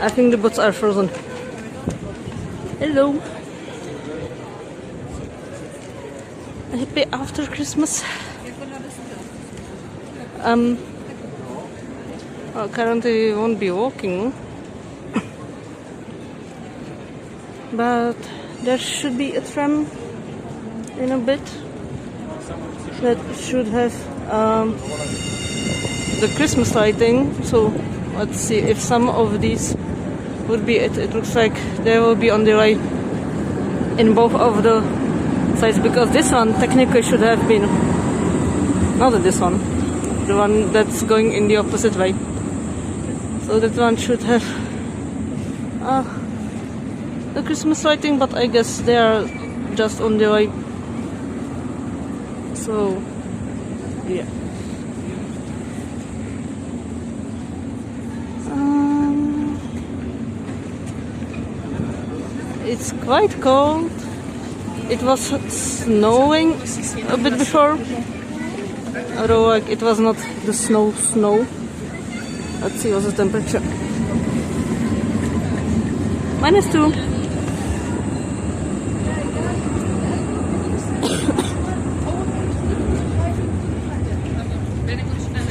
I think the boats are frozen. Hello. Happy after Christmas. Well, currently we won't be walking, but there should be a tram in a bit that should have the Christmas lighting. So let's see if some of these would be it. It looks like they will be on delay in both of the sides, because this one technically should have been, not this one, the one that's going in the opposite way. So that one should have the Christmas lighting, but I guess they are just on delay. So yeah. It's quite cold. It was snowing a bit before, although like it was not the snow. Let's see what's the temperature. -2.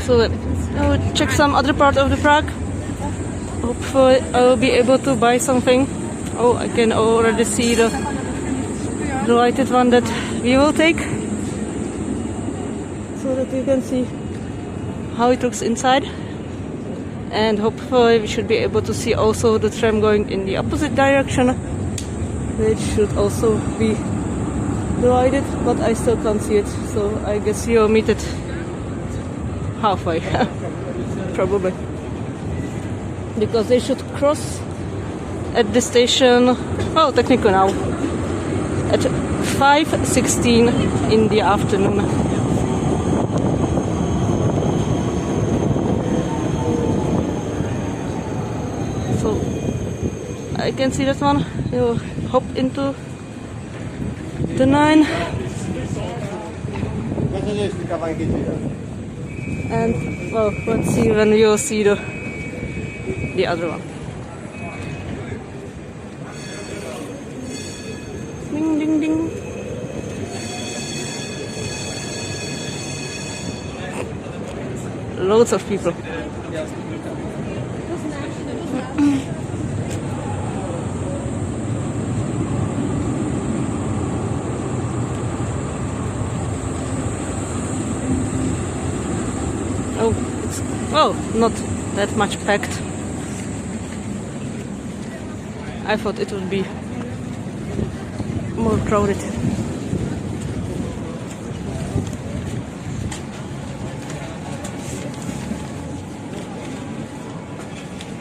So I will check some other part of the Prague. Hopefully I will be able to buy something. Oh, I can already see the lighted one that we will take, so that you can see how it looks inside. And hopefully we should be able to see also the tram going in the opposite direction, which should also be lighted, but I still can't see it, so I guess you'll meet it halfway. Probably, because they should cross at the station, well, technically now, at 5:16 in the afternoon. So I can see that one. You'll hop into the 9. And well, let's see when you'll see the other one. Ding ding ding. Loads of people. Oh, it's, well, not that much packed. I thought it would be more crowded.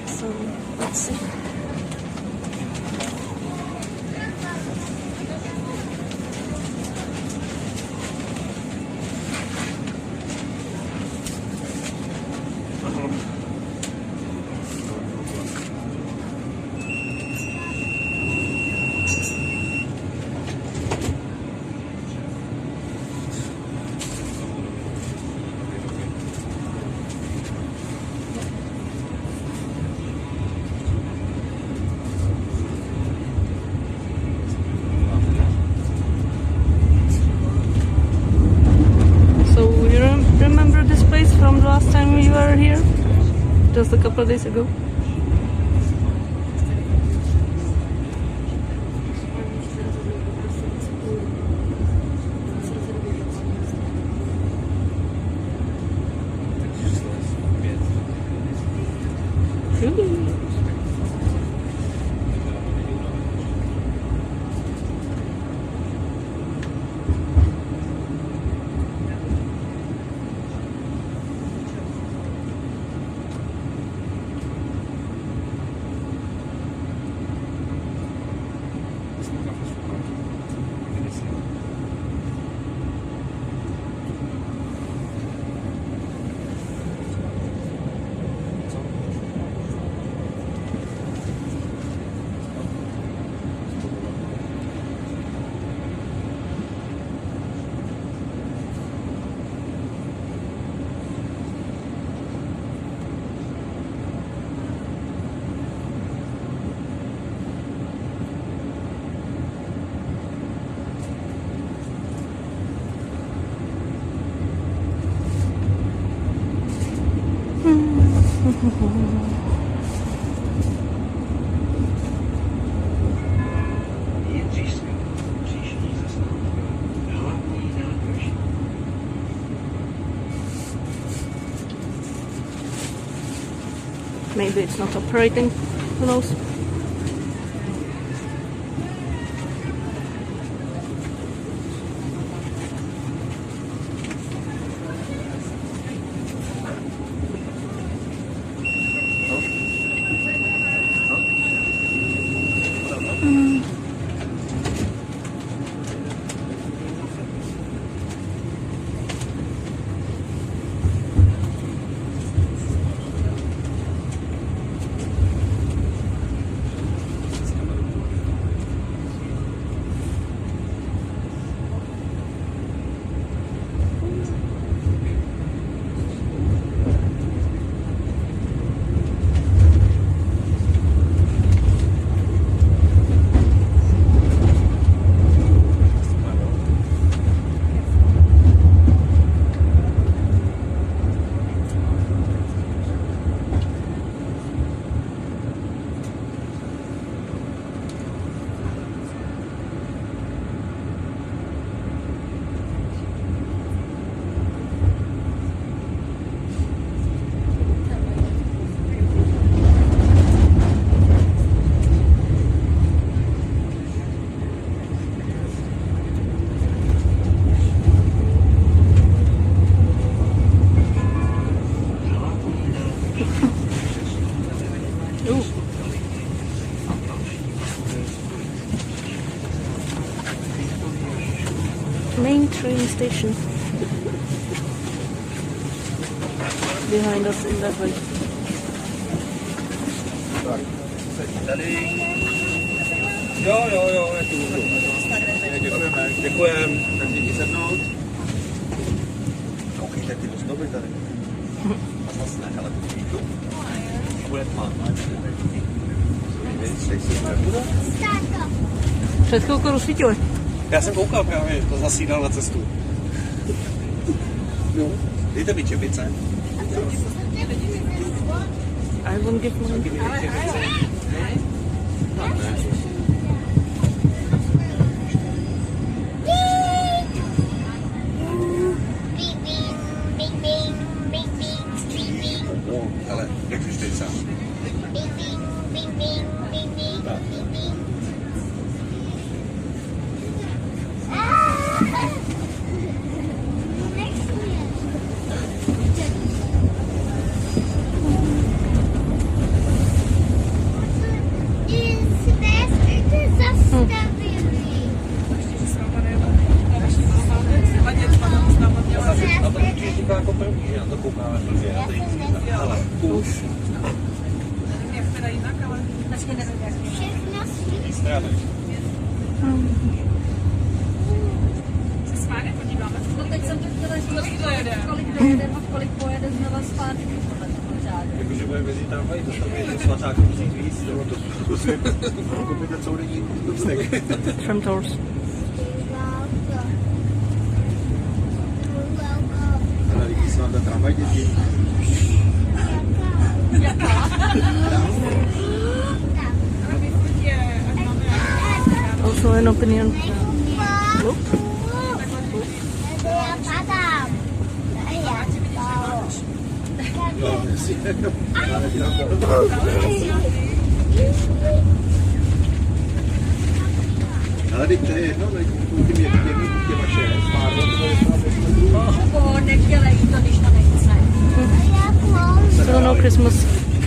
So let's see. From the last time we were here, just a couple of days ago. Maybe it's not operating, who knows? Main train station behind us in that way. Jo, je tu. Děkujeme. Děkujeme. Tak jdi sednout. Koukejte, ty dost dobrý tady. A zase ne, ale tu. A bude tma. Před chvilkou rozsvítili. Já jsem koukal právě, to zasídal na cestu. No. Dejte mi čepice. I won't give mine. Ale jak už teď sám. Jako první, že na to koukáme blbě, na to ale už. Jak teda jinak, ale taky nevím, jak všechno strany. Se spáně podíváme. No teď jsem to chtěla říct, kolik dojede a kolik pojede znova zpátky podle toho řádu. Jakože bude vezít tramvaj, to tam je svačák musí víc, to si koupíte soudenní lístek. Tram tours. Ale líbí se vám ten tramvaj, děti? Jaká? Also an opinion. Look. Ale teď to je jedno, tak tím těma 6, pár let to je Nedělej to, když to nechce. So no Christmas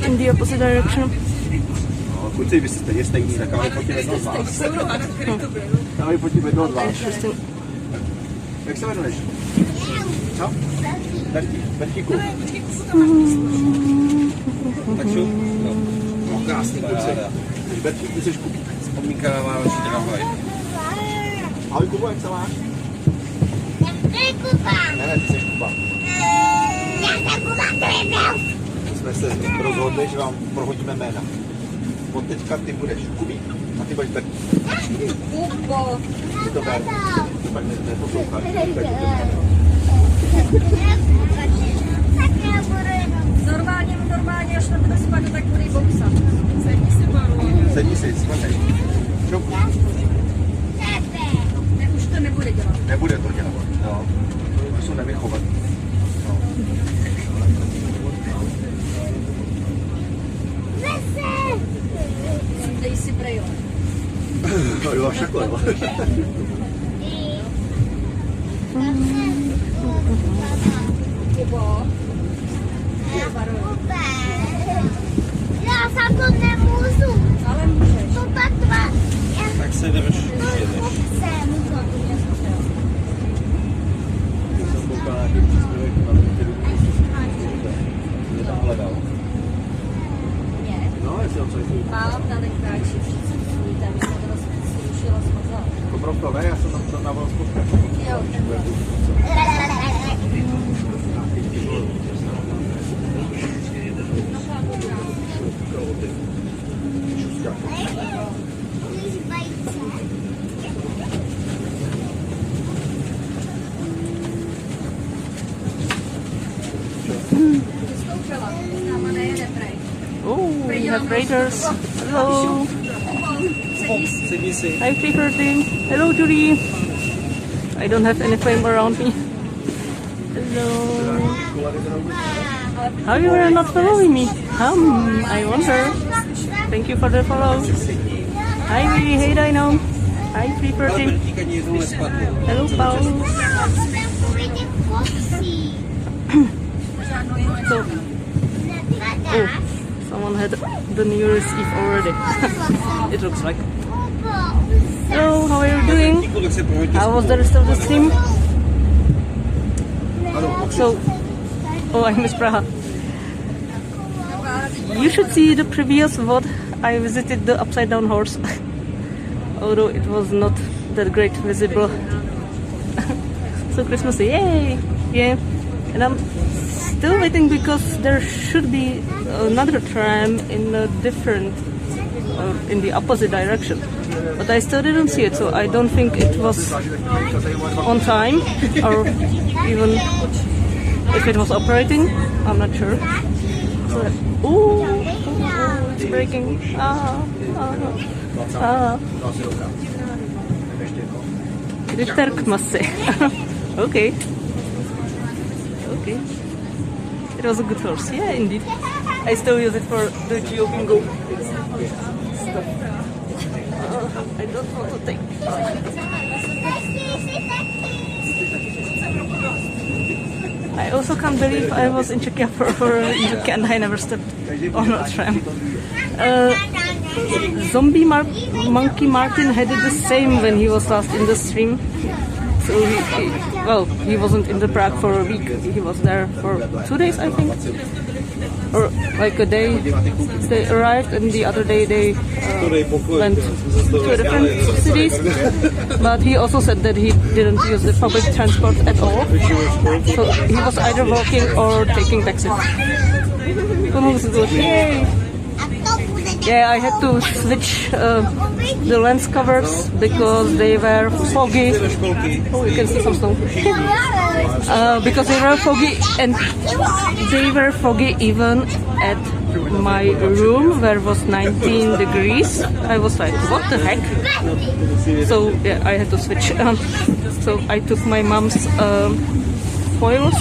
in the opposite direction. No, kluci, vy jste stejně stejný, tak ale pojďme jedno z vás. Ale pojďme jedno z vás. Jak se jmenuješ? Co? Bertíku. Tak šup? No, krásný kluci. Bertíku chceš kupit. Vzpomínka na vánoční tramvaj. Ahoj Kubo, jak se máš? Ne, ty jsi Kuba. Jsme se rozhodli, že vám prohodíme jména. Od teďka ty budeš Kubík a ty budeš Bertík. Kubo. Ty to ber. To pak neposloucháš. Tak já budu jenom Normálně, až na tebe spadne, tak budeš boxat. Sedni si, svatej. Ne, už to nebude dělat. Nebude to dělat, jo. To jsou nevychovat. No. Dej si brejle. Jo, všakhle, jo. Kubo. Já sám to nemůžu. Ale můžeš. To tak dva. Tak se jdeš. No, jestli on co jde. Mám tady kráči, všichni tam jsem to zrušila, smazala. Koprovkové, já jsem tam to dával spotkat. Jo, vystoupila, s náma nejede prej. Oh, we have raiders. Hello. Sedí si. Hi, Free Hello, Judy. I don't have any flame around me. Hello. How you are not following me? I wonder. Thank you for the follow. Hi, Willy. Hey, Dino. Hi, Free Hello, Paul. So, oh, someone had the New Year's Eve already. It looks like. Hello, how are you doing? How was the rest of the stream? So, oh, I miss Praha. You should see the previous VOD. I visited the upside down horse, although it was not that great visible. So Christmas, yay! Yeah, and I'm still waiting because there should be another tram in a different, in the opposite direction. But I still didn't see it, so I don't think it was on time, or even if it was operating. I'm not sure. So, ooh, it's breaking. Ritterkmasse. Okay. Okay. It was a good horse. Yeah, indeed. I still use it for the Geo Bingo stuff. I don't want to take. I also can't believe I was in Czechia for a week and I never stepped on a tram. Monkey Martin had it the same when he was last in the stream. So he wasn't in the Prague for a week. He was there for 2 days, I think, or like a day. They arrived, and the other day they went to different cities. But he also said that he didn't use the public transport at all. So he was either walking or taking taxi. Yay! Yeah, I had to switch the lens covers because they were foggy. Oh, you can see some snow. Because they were foggy, and they were foggy even at my room where it was 19 degrees. I was like, what the heck? So yeah, I had to switch. So I took my mom's foils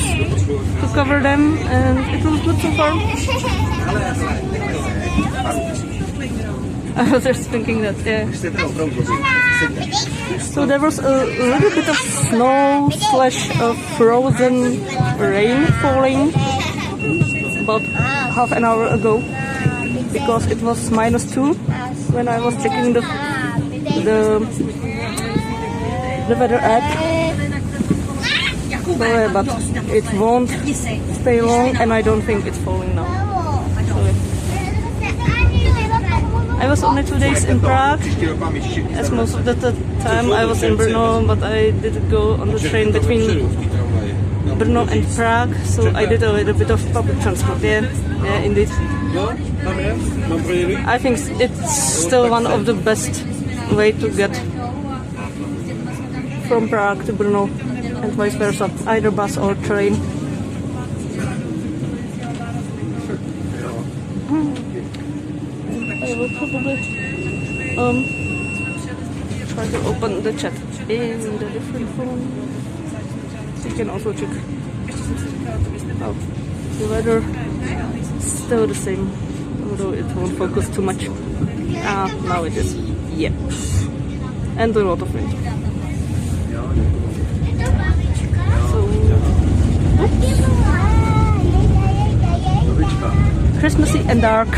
to cover them, and it was good so far. I was just thinking that, yeah. So there was a little bit of snow / frozen rain falling about half an hour ago because it was -2 when I was checking the weather app. But it won't stay long, and I don't think it's falling now. I was only 2 days in Prague, as most of the time I was in Brno, but I did go on the train between Brno and Prague, so I did a little bit of public transport. Yeah, indeed. I think it's still one of the best way to get from Prague to Brno and vice versa, either bus or train. will probably try to open the chat in the different phone. So you can also check. Oh, the weather still the same, although it won't focus too much. Ah, now it is. Yeah, and a lot of wind. So, Christmassy and dark.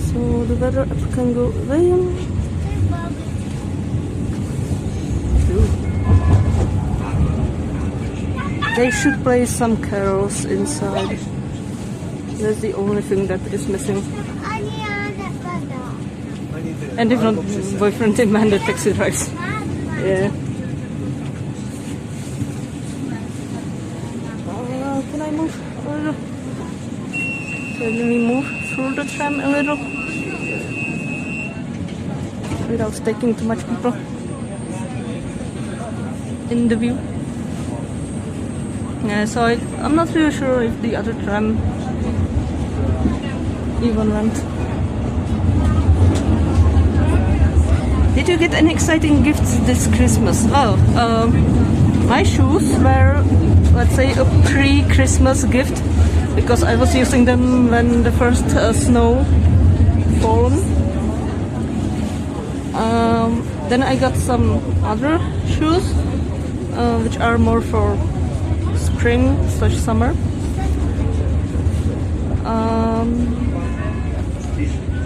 So the weather app can go there. They should play some carols inside. That's the only thing that is missing. And if not, boyfriend demanded taxi drives. Yeah. Can I move a little? Can we move through the tram a little? Without taking too much people in the view. Yeah, so I'm not really sure if the other tram even went. Did you get any exciting gifts this Christmas? Well, my shoes were, let's say, a pre-Christmas gift because I was using them when the first snow fallen. Then I got some other shoes which are more for spring/summer.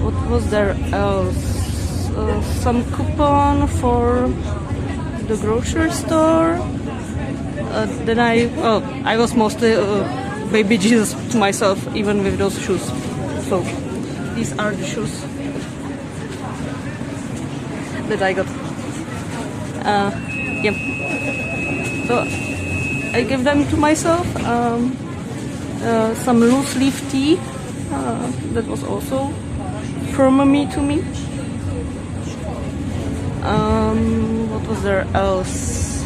What was there else? Some coupon for the grocery store. Then I was mostly baby Jesus to myself, even with those shoes. So these are the shoes that I got. Yeah. So I give them to myself. Some loose leaf tea that was also from me to me. What was there else?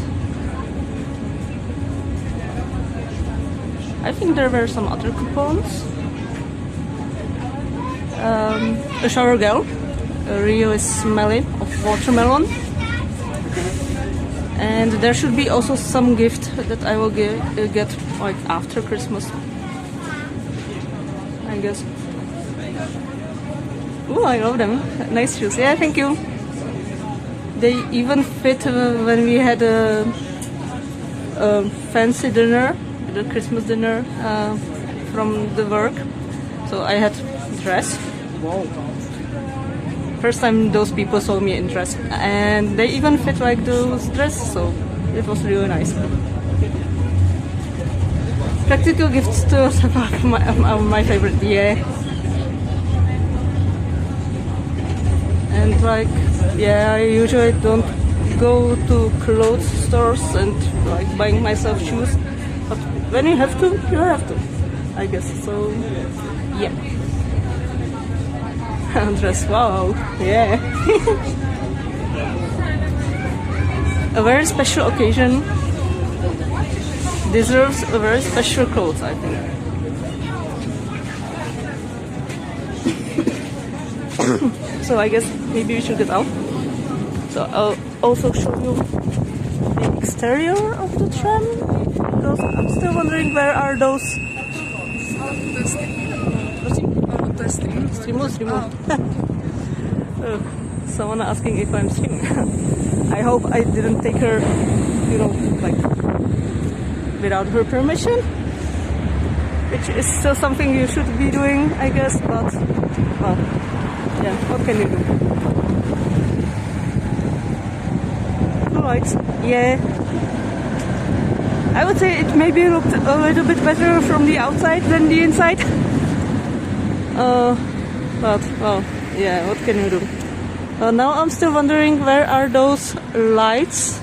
I think there were some other coupons. A shower gel, really smelly, of watermelon. And there should be also some gift that I will get like after Christmas, I guess. Oh, I love them. Nice shoes. Yeah, thank you. They even fit when we had a fancy dinner, the Christmas dinner from the work. So I had dress. Wow. First time those people saw me in dress, and they even fit like those dresses, so it was really nice. Practical gifts to my favorite, yeah. And like, yeah, I usually don't go to clothes stores and like buying myself shoes, but when you have to, you have to, I guess. So, yeah. Dress, wow, yeah. A very special occasion deserves a very special clothes, I think. So I guess maybe we should get out. So I'll also show you the exterior of the tram, because I'm still wondering where are those. Someone asking if I'm streaming. I hope I didn't take her, you know, like without her permission, which is still something you should be doing, I guess, but well, yeah, what can you do? Alright, yeah. I would say it maybe looked a little bit better from the outside than the inside. But, well, yeah, what can you do? Now I'm still wondering where are those lights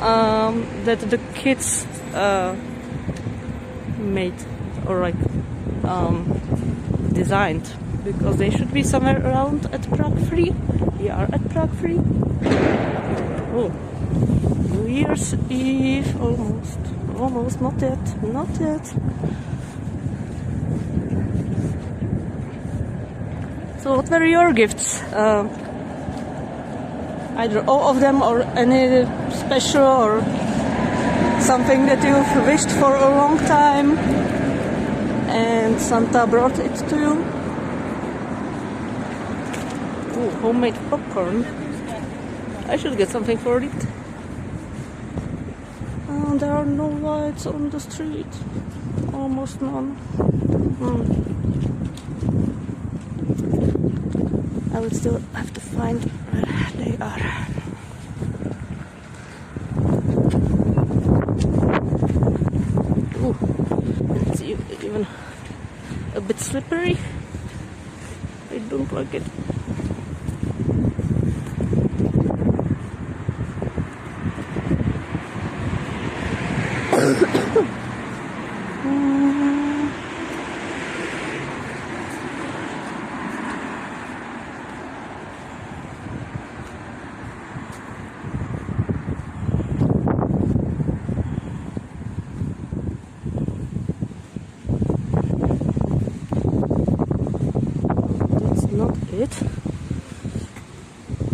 that the kids made or like designed, because they should be somewhere around at Prague 3. We are at Prague 3. Oh, New Year's Eve, almost, not yet. So what were your gifts? Either all of them or any special or something that you've wished for a long time and Santa brought it to you? Ooh, homemade popcorn. I should get something for it. There are no lights on the street. Almost none. I will still have to find where they are. Ooh, it's even a bit slippery. I don't like it.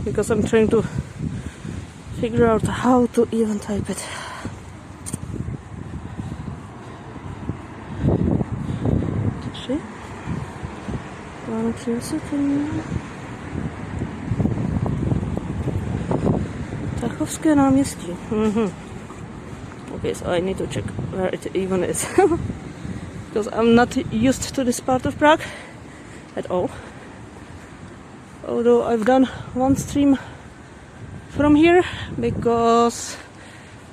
Because I'm trying to figure out how to even type it. Tachovské náměstí. Okay, so I need to check where it even is. Because I'm not used to this part of Prague at all. Although I've done one stream from here, because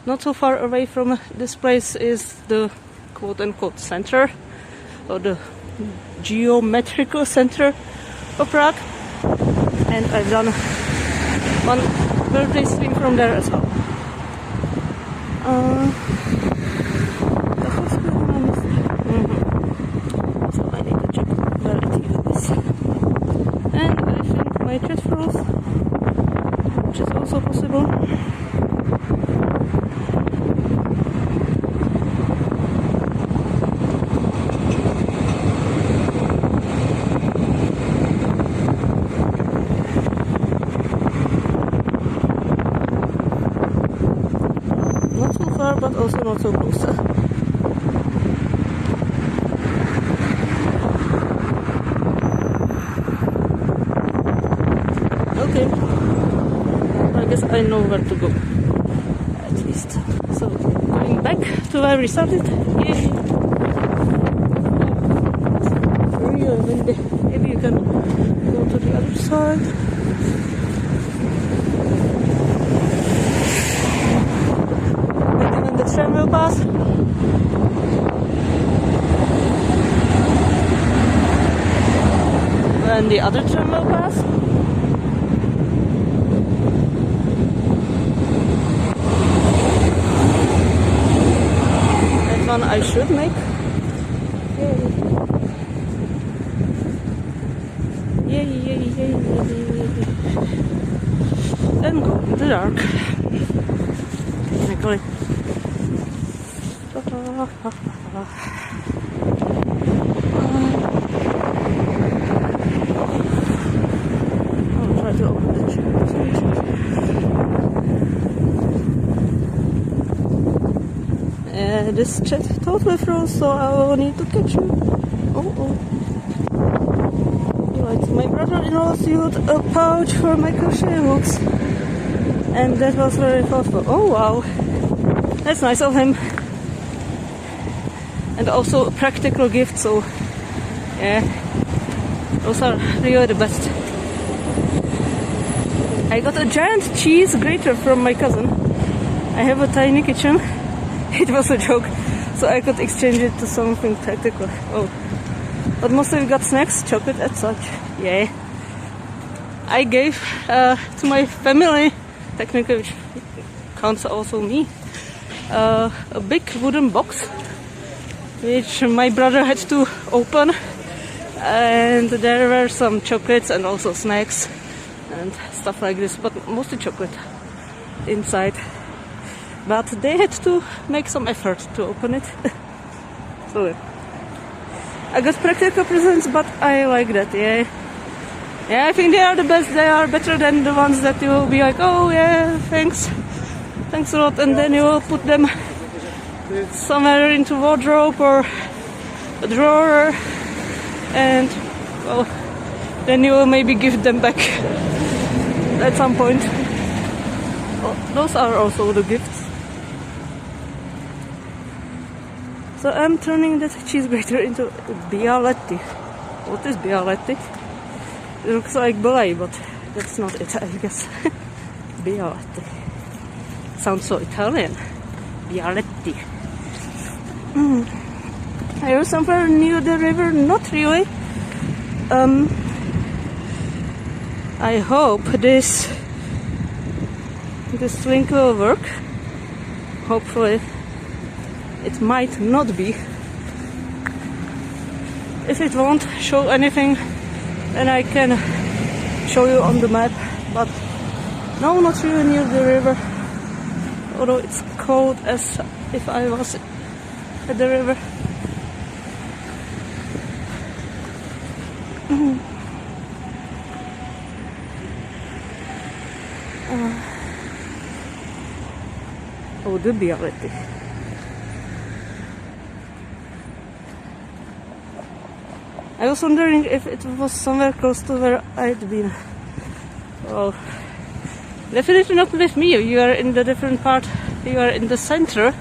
not so far away from this place is the quote-unquote center, or the geometrical center of Prague, and I've done one birthday stream from there as well. So I need to check where it even is. And I think my thread froze, which is also possible. Not so far, but also not so close. Okay, I guess I know where to go, at least. So, going back to where we started. Yay! Real windy. Maybe you can go to the other side. Maybe when the tram will pass. When the other tram will pass. One I should make. Yay, yay, yay, yay. And go in the dark. Technically. I'll try to open the chair. This chat totally froze, so I will need to catch you. Right, my brother-in-law used a pouch for my crochet hooks, and that was very thoughtful. Oh wow, that's nice of him, and also a practical gift. So yeah, those are really the best. I got a giant cheese grater from my cousin. I have a tiny kitchen. It was a joke, so I could exchange it to something practical. Oh, but mostly we got snacks, chocolate and such. Yeah. I gave to my family, technically, which counts also me, a big wooden box, which my brother had to open, and there were some chocolates and also snacks and stuff like this, but mostly chocolate inside. But they had to make some effort to open it. So I got practical presents, but I like that, yeah. Yeah, I think they are the best. They are better than the ones that you will be like, oh yeah, thanks a lot, and then you will put them somewhere into wardrobe or a drawer, and well, then you will maybe give them back at some point. Oh, those are also the gifts. So I'm turning that cheesegrater into bialetti. What is bialetti? It looks like ballet, but that's not it, I guess. Bialetti. Sounds so Italian. Bialetti. Are you somewhere near the river? Not really. I hope this link will work. Hopefully. It might not be. If it won't show anything, then I can show you on the map. But no, not really near the river. Although it's cold as if I was at the river. Oh, the bialetti. I was wondering if it was somewhere close to where I'd been. Oh, definitely not with me. You are in the different part. You are in the center.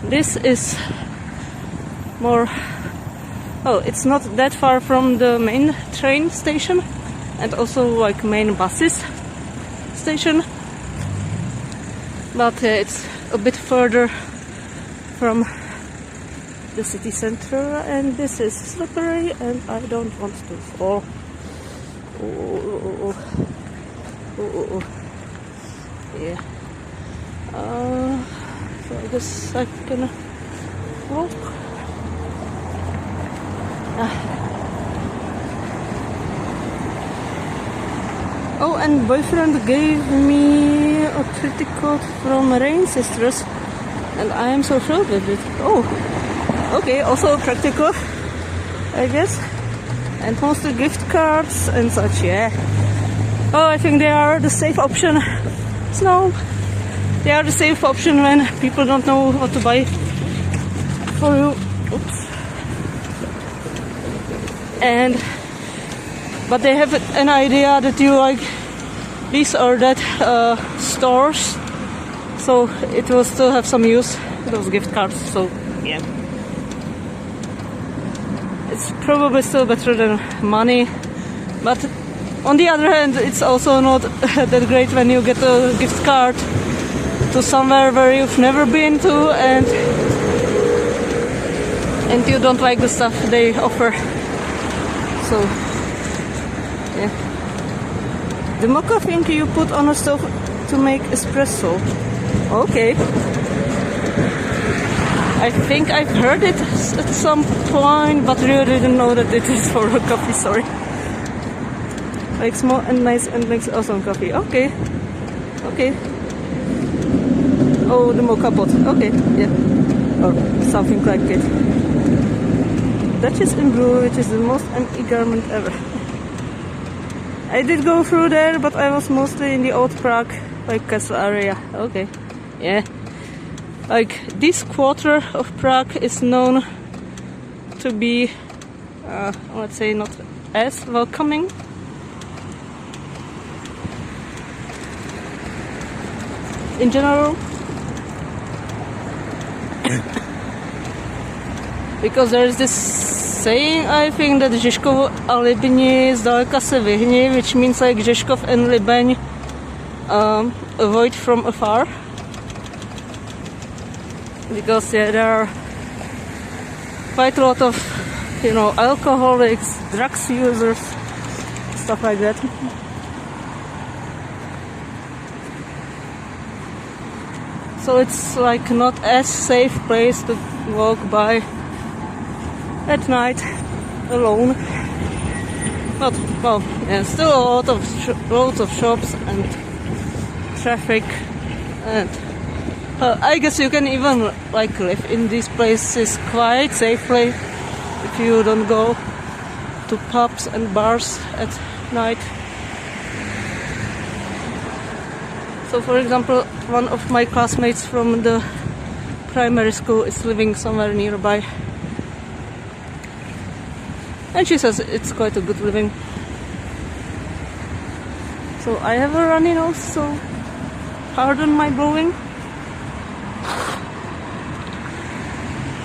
This is more. Oh, it's not that far from the main train station, and also like main buses station. But it's a bit further from the city center, and this is slippery, and I don't want to fall. Oh. Yeah. So I guess I can walk. Oh, and boyfriend gave me a pretty coat from Rain Sisters, and I am so thrilled with it. Oh, okay, also practical, I guess. And mostly gift cards and such, yeah. Oh, I think they are the safe option. So, they are the safe option when people don't know what to buy for you. Oops. But they have an idea that you like this or that stores, so it will still have some use, those gift cards. So yeah, it's probably still better than money, but on the other hand, it's also not that great when you get a gift card to somewhere where you've never been to, and you don't like the stuff they offer. So yeah, the mocha thing you put on a stove to make espresso. Okay, I think I've heard it at some point, but really didn't know that it is for a coffee. Sorry. Like small and nice and makes awesome coffee. Okay. Oh, the mocha pot. Okay, yeah, or something like it. Duchess in blue, which is the most empty garment ever. I did go through there, but I was mostly in the old Prague, like castle area. Okay, yeah. Like this quarter of Prague is known to be, let's say, not as welcoming. In general. Because there is this saying, I think, that Žižkov a Libni zdaleka se vyhni, which means like Žižkov and Libeň avoid from afar. Because yeah, there are quite a lot of, alcoholics, drugs users, stuff like that. So it's like not as safe place to walk by at night alone. But well, yeah, still a lot of loads of shops and traffic, and I guess you can even like live in these places quite safely if you don't go to pubs and bars at night. So for example, one of my classmates from the primary school is living somewhere nearby, and she says it's quite a good living. So I have a runny nose, so pardon my blowing.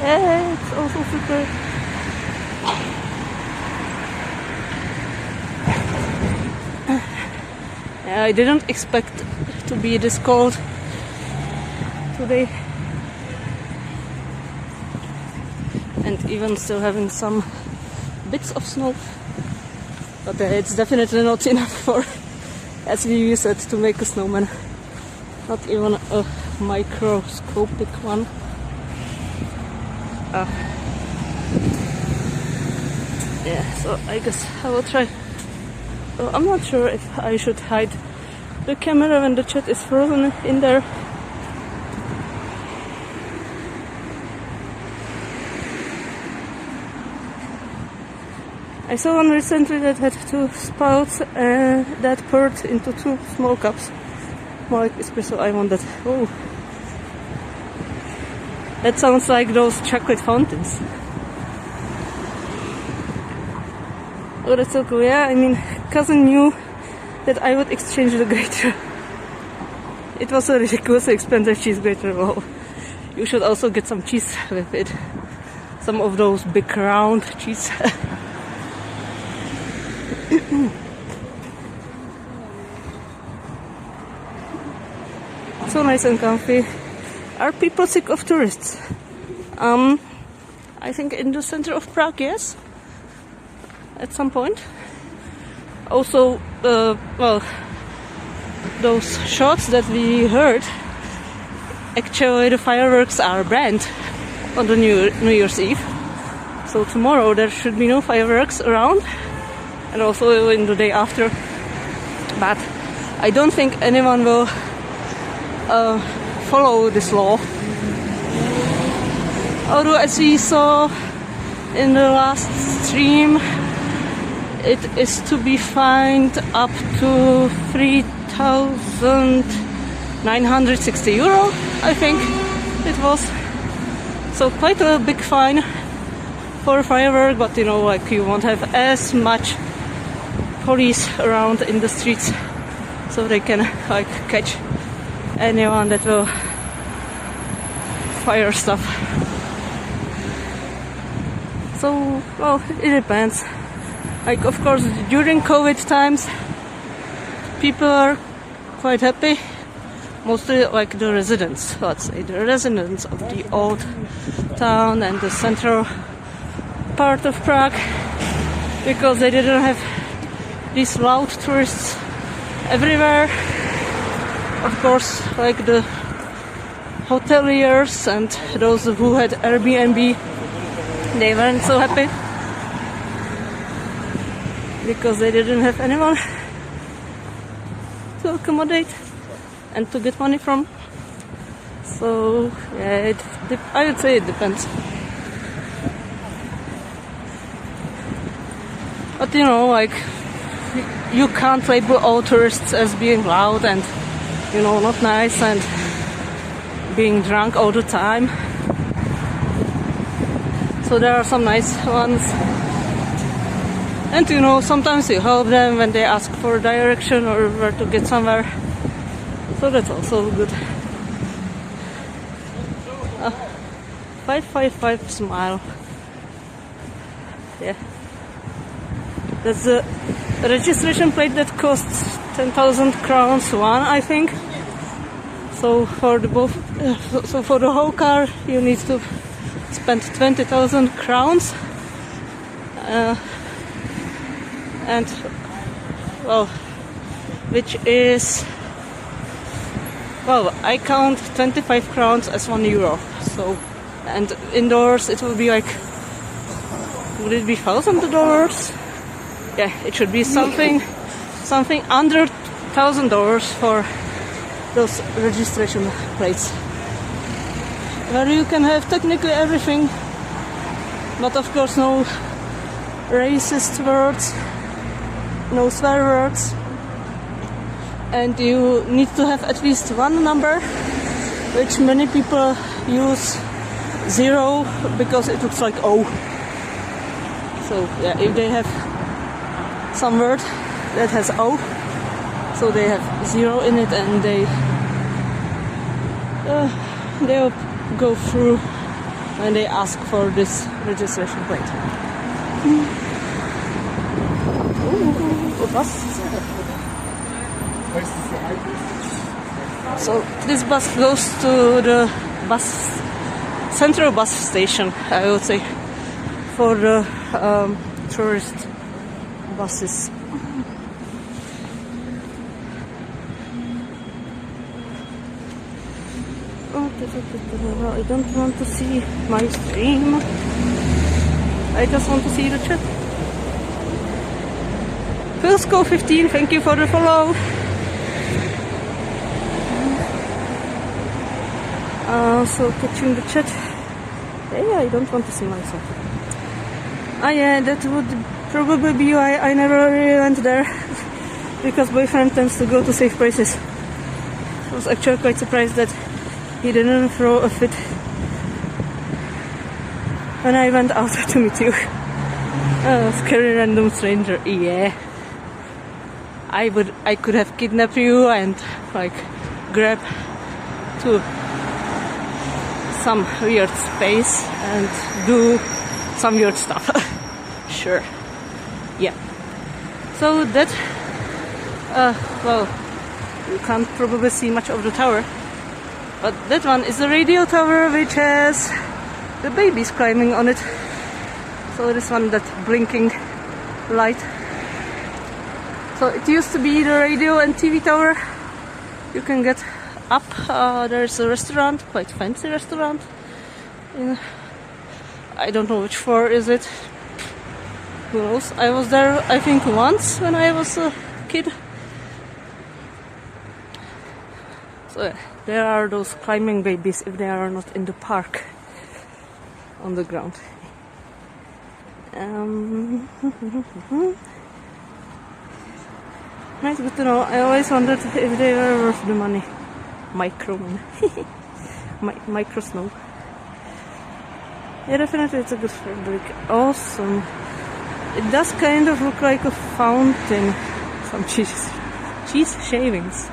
Yeah, it's also super. Yeah, I didn't expect to be this cold today, and even still having some bits of snow, but it's definitely not enough for, as we said, to make a snowman. Not even a microscopic one. Yeah, so I guess I will try. I'm not sure if I should hide the camera when the chat is frozen in there. I saw one recently that had 2 spouts that poured into 2 small cups. More like espresso. I want that. Oh, that sounds like those chocolate fountains. Oh, that's so cool. Yeah, I mean, cousin knew that I would exchange the grater. It was a ridiculously expensive cheese grater. Well, you should also get some cheese with it. Some of those big round cheese. So nice and comfy. Are people sick of tourists? I think in the center of Prague, yes. At some point. Also, well, those shots that we heard, actually the fireworks are banned on the New Year's Eve. So tomorrow there should be no fireworks around, and also in the day after. But I don't think anyone will follow this law. Although, as we saw in the last stream, it is to be fined up to 3,960 euro, I think it was. So quite a big fine for a firework, but you know, like, you won't have as much police around in the streets, so they can like catch anyone that will fire stuff. So, well, it depends. Like, of course, during COVID times, people are quite happy. Mostly, like, the residents, let's say, the residents of the old town and the central part of Prague, because they didn't have these loud tourists everywhere. Of course, like the hoteliers and those who had Airbnb, they weren't so happy because they didn't have anyone to accommodate and to get money from. So yeah, I would say it depends. But you know, like, you can't label all tourists as being loud and, you know, not nice and being drunk all the time. So there are some nice ones. And you know, sometimes you help them when they ask for direction or where to get somewhere. So that's also good. 555 smile. Yeah. That's the registration plate that costs 10,000 crowns one, I think. So for the for the whole car you need to spend 20,000 crowns. And well, which is, well, I count 25 crowns as €1. So, and indoors it will be like, would it be $1,000? Yeah, it should be something under $1,000 for those registration plates, where you can have technically everything, but of course no racist words no swear words, and you need to have at least one number, which many people use 0 because it looks like O. So yeah, if they have some word that has O, so they have 0 in it, and they'll go through when they ask for this registration plate. Ooh, a bus. So this bus goes to the central bus station, I would say, for the tourist buses. I don't want to see my stream. I just want to see the chat. Philsco15, thank you for the follow. So catching the chat. Yeah, I don't want to see myself. Yeah, that would probably be why I never really went there. Because boyfriend tends to go to safe places. I was actually quite surprised that he didn't throw a fit when I went out to meet you. Scary random stranger. Yeah. I could have kidnapped you and like grab to some weird space and do some weird stuff. Sure. Yeah. So that well, you can't probably see much of the tower, but that one is the radio tower which has the babies climbing on it. So this one, that blinking light. So it used to be the radio and TV tower. You can get up. There's a restaurant, quite fancy restaurant. I don't know which floor is it. Who knows? I was there, I think, once when I was a kid. So there are those climbing babies if they are not in the park on the ground. Nice, good to know. I always wondered if they were worth the money. Microman. Micro snow. Yeah, definitely it's a good fabric. Awesome. It does kind of look like a fountain. Some cheese shavings.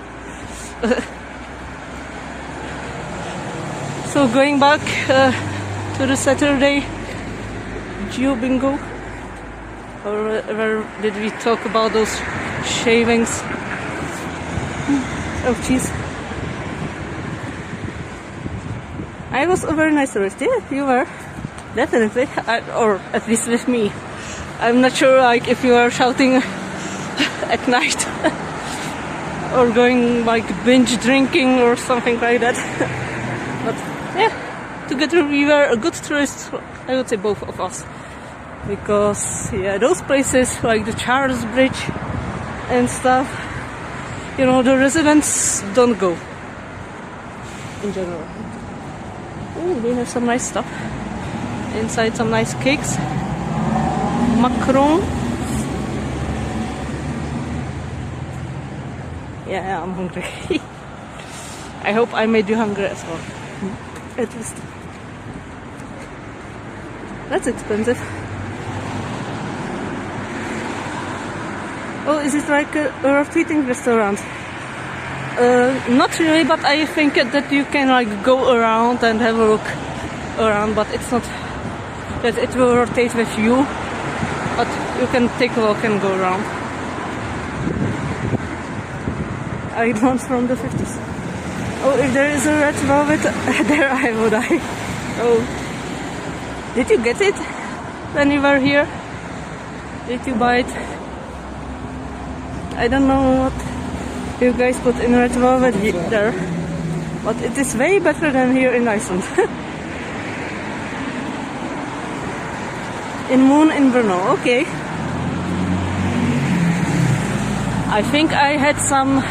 So going back to the Saturday Geo Bingo, or where did we talk about those shavings? Oh, cheese. I was a very nice tourist. Yeah, you were. Definitely. Or at least with me. I'm not sure like if you are shouting at night or going like binge drinking or something like that. But yeah, together we were a good tourist, I would say, both of us. Because yeah, those places like the Charles Bridge and stuff, you know, the residents don't go in general. Oh, they have some nice stuff. Inside some nice cakes. Macaron. Yeah, I'm hungry. I hope I made you hungry as well. At least. That's expensive. Oh, is it like a rough eating restaurant? Not really, but I think that you can like go around and have a look around, but it's not that it will rotate with you, but you can take a walk and go around. I want from the 50s. Oh, if there is a red velvet, there I would die. Oh, did you get it when you were here? Did you buy it? I don't know what you guys put in red velvet there, but it is way better than here in Iceland. In Moon in Brno, okay. I think I had some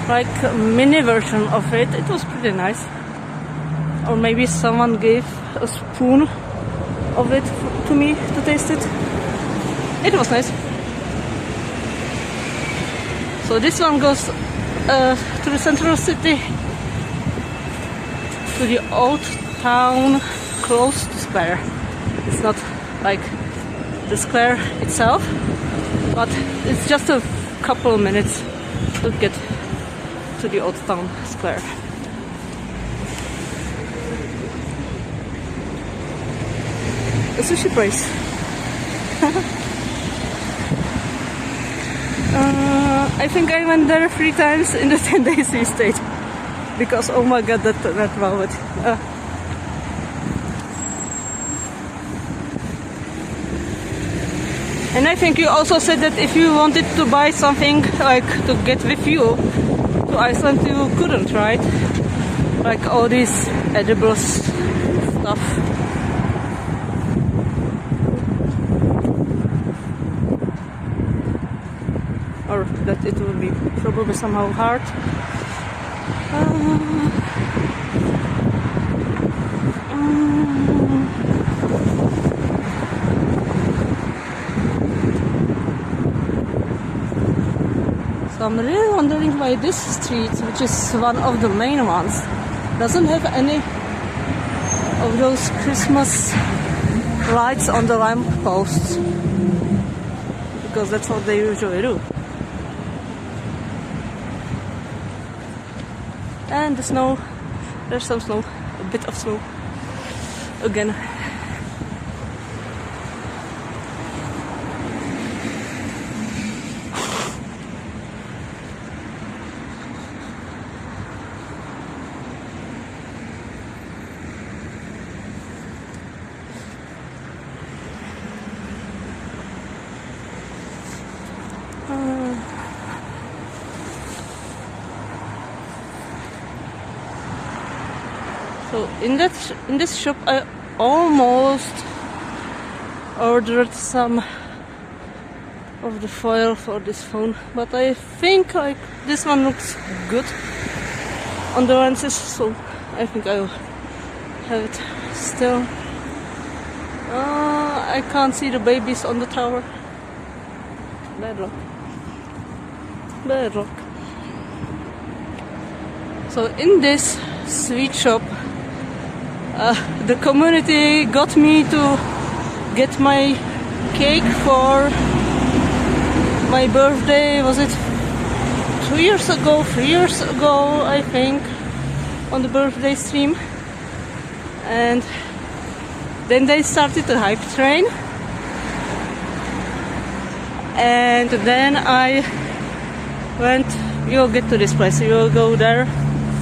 like mini version of it. It was pretty nice. Or maybe someone gave a spoon of it to me to taste it. It was nice. So this one goes to the central city, to the old town close to square. It's not like the square itself, but it's just a couple of minutes to get to the old town square. A sushi place. I think I went there 3 times in the 10 days we stayed, because oh my god, that velvet. And I think you also said that if you wanted to buy something like to get with you to Iceland, you couldn't, right? Like all these edible stuff. Or that it will be probably somehow hard. So I'm really wondering why this street, which is one of the main ones, doesn't have any of those Christmas lights on the lamp posts, because that's what they usually do. And the snow, there's some snow, a bit of snow again. So in this shop I almost ordered some of the foil for this phone, but I think like this one looks good on the lenses, so I think I'll have it still. I can't see the babies on the tower. Bad luck. Bad luck. So in this sweet shop, the community got me to get my cake for my birthday. Was it 2 years ago, 3 years ago, I think, on the birthday stream. And then they started the hype train. And then I went, you'll get to this place, you'll go there,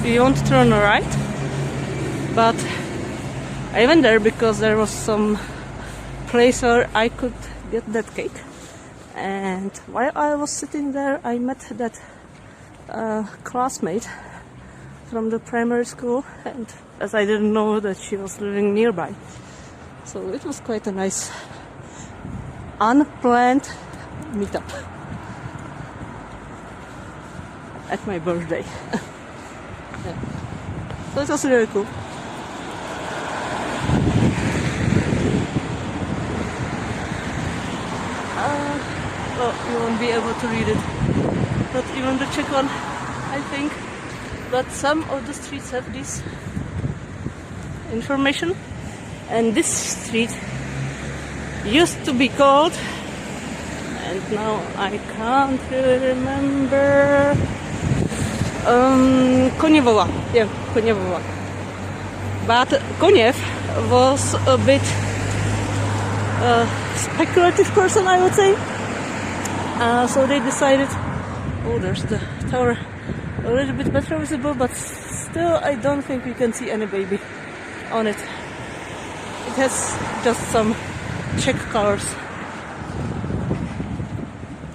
you want to turn right. But I went there because there was some place where I could get that cake. And while I was sitting there, I met that classmate from the primary school, and as I didn't know that she was living nearby. So it was quite a nice unplanned meetup at my birthday. Yeah. So it was really cool. Well, you won't be able to read it, not even the Czech one, I think. But some of the streets have this information, and this street used to be called, and now I can't really remember, Koněvova. Yeah, Koněvova. But Koněv was a bit speculative person, I would say. So they decided, oh, there's the tower a little bit better visible, but still I don't think we can see any baby on it. It has just some Czech colors.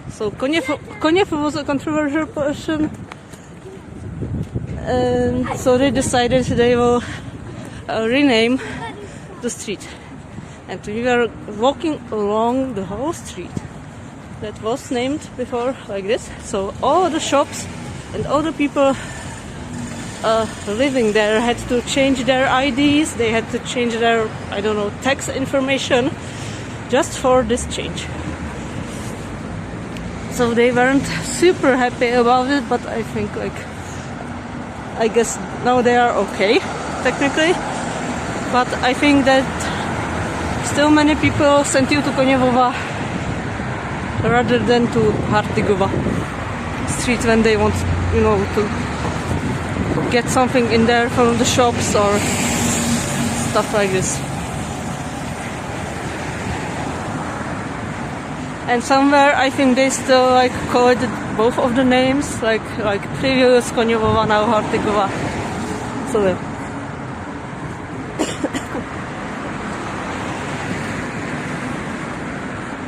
So Koněv was a controversial person, and so they decided they will rename the street. And we were walking along the whole street that was named before like this. So all the shops and all the people living there had to change their IDs. They had to change their, I don't know, tax information just for this change. So they weren't super happy about it, but I think like, I guess now they are okay, technically. But I think that still many people sent you to Koněvova rather than to Hartigova street when they want, you know, to get something in there from the shops or stuff like this. And somewhere I think they still like call it both of the names, like previous Koněvova, now Hartigova. So yeah.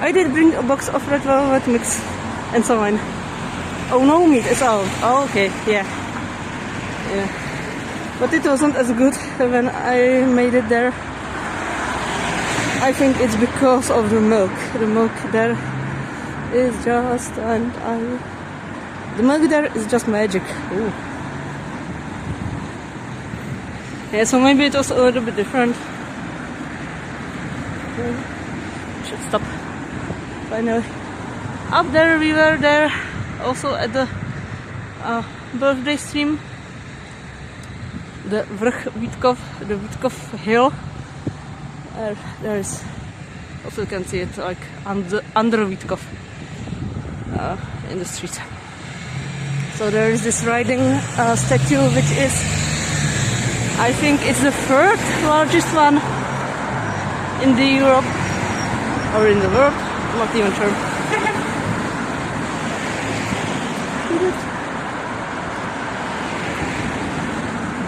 I did bring a box of red velvet mix and some wine. Oh no, meat is out. Oh okay, yeah. But it wasn't as good when I made it there. I think it's because of the milk. The milk there is just, the milk there is just magic. Ooh. Yeah, so maybe it was a little bit different. Should stop. Finally. Up there, we were there also at the birthday stream. The Vrch Vítkov, the Vítkov hill. There is, also you can see it like under Vítkov in the street. So there is this riding statue, which is, I think it's the third largest one in the Europe or in the world. I'm not even sure.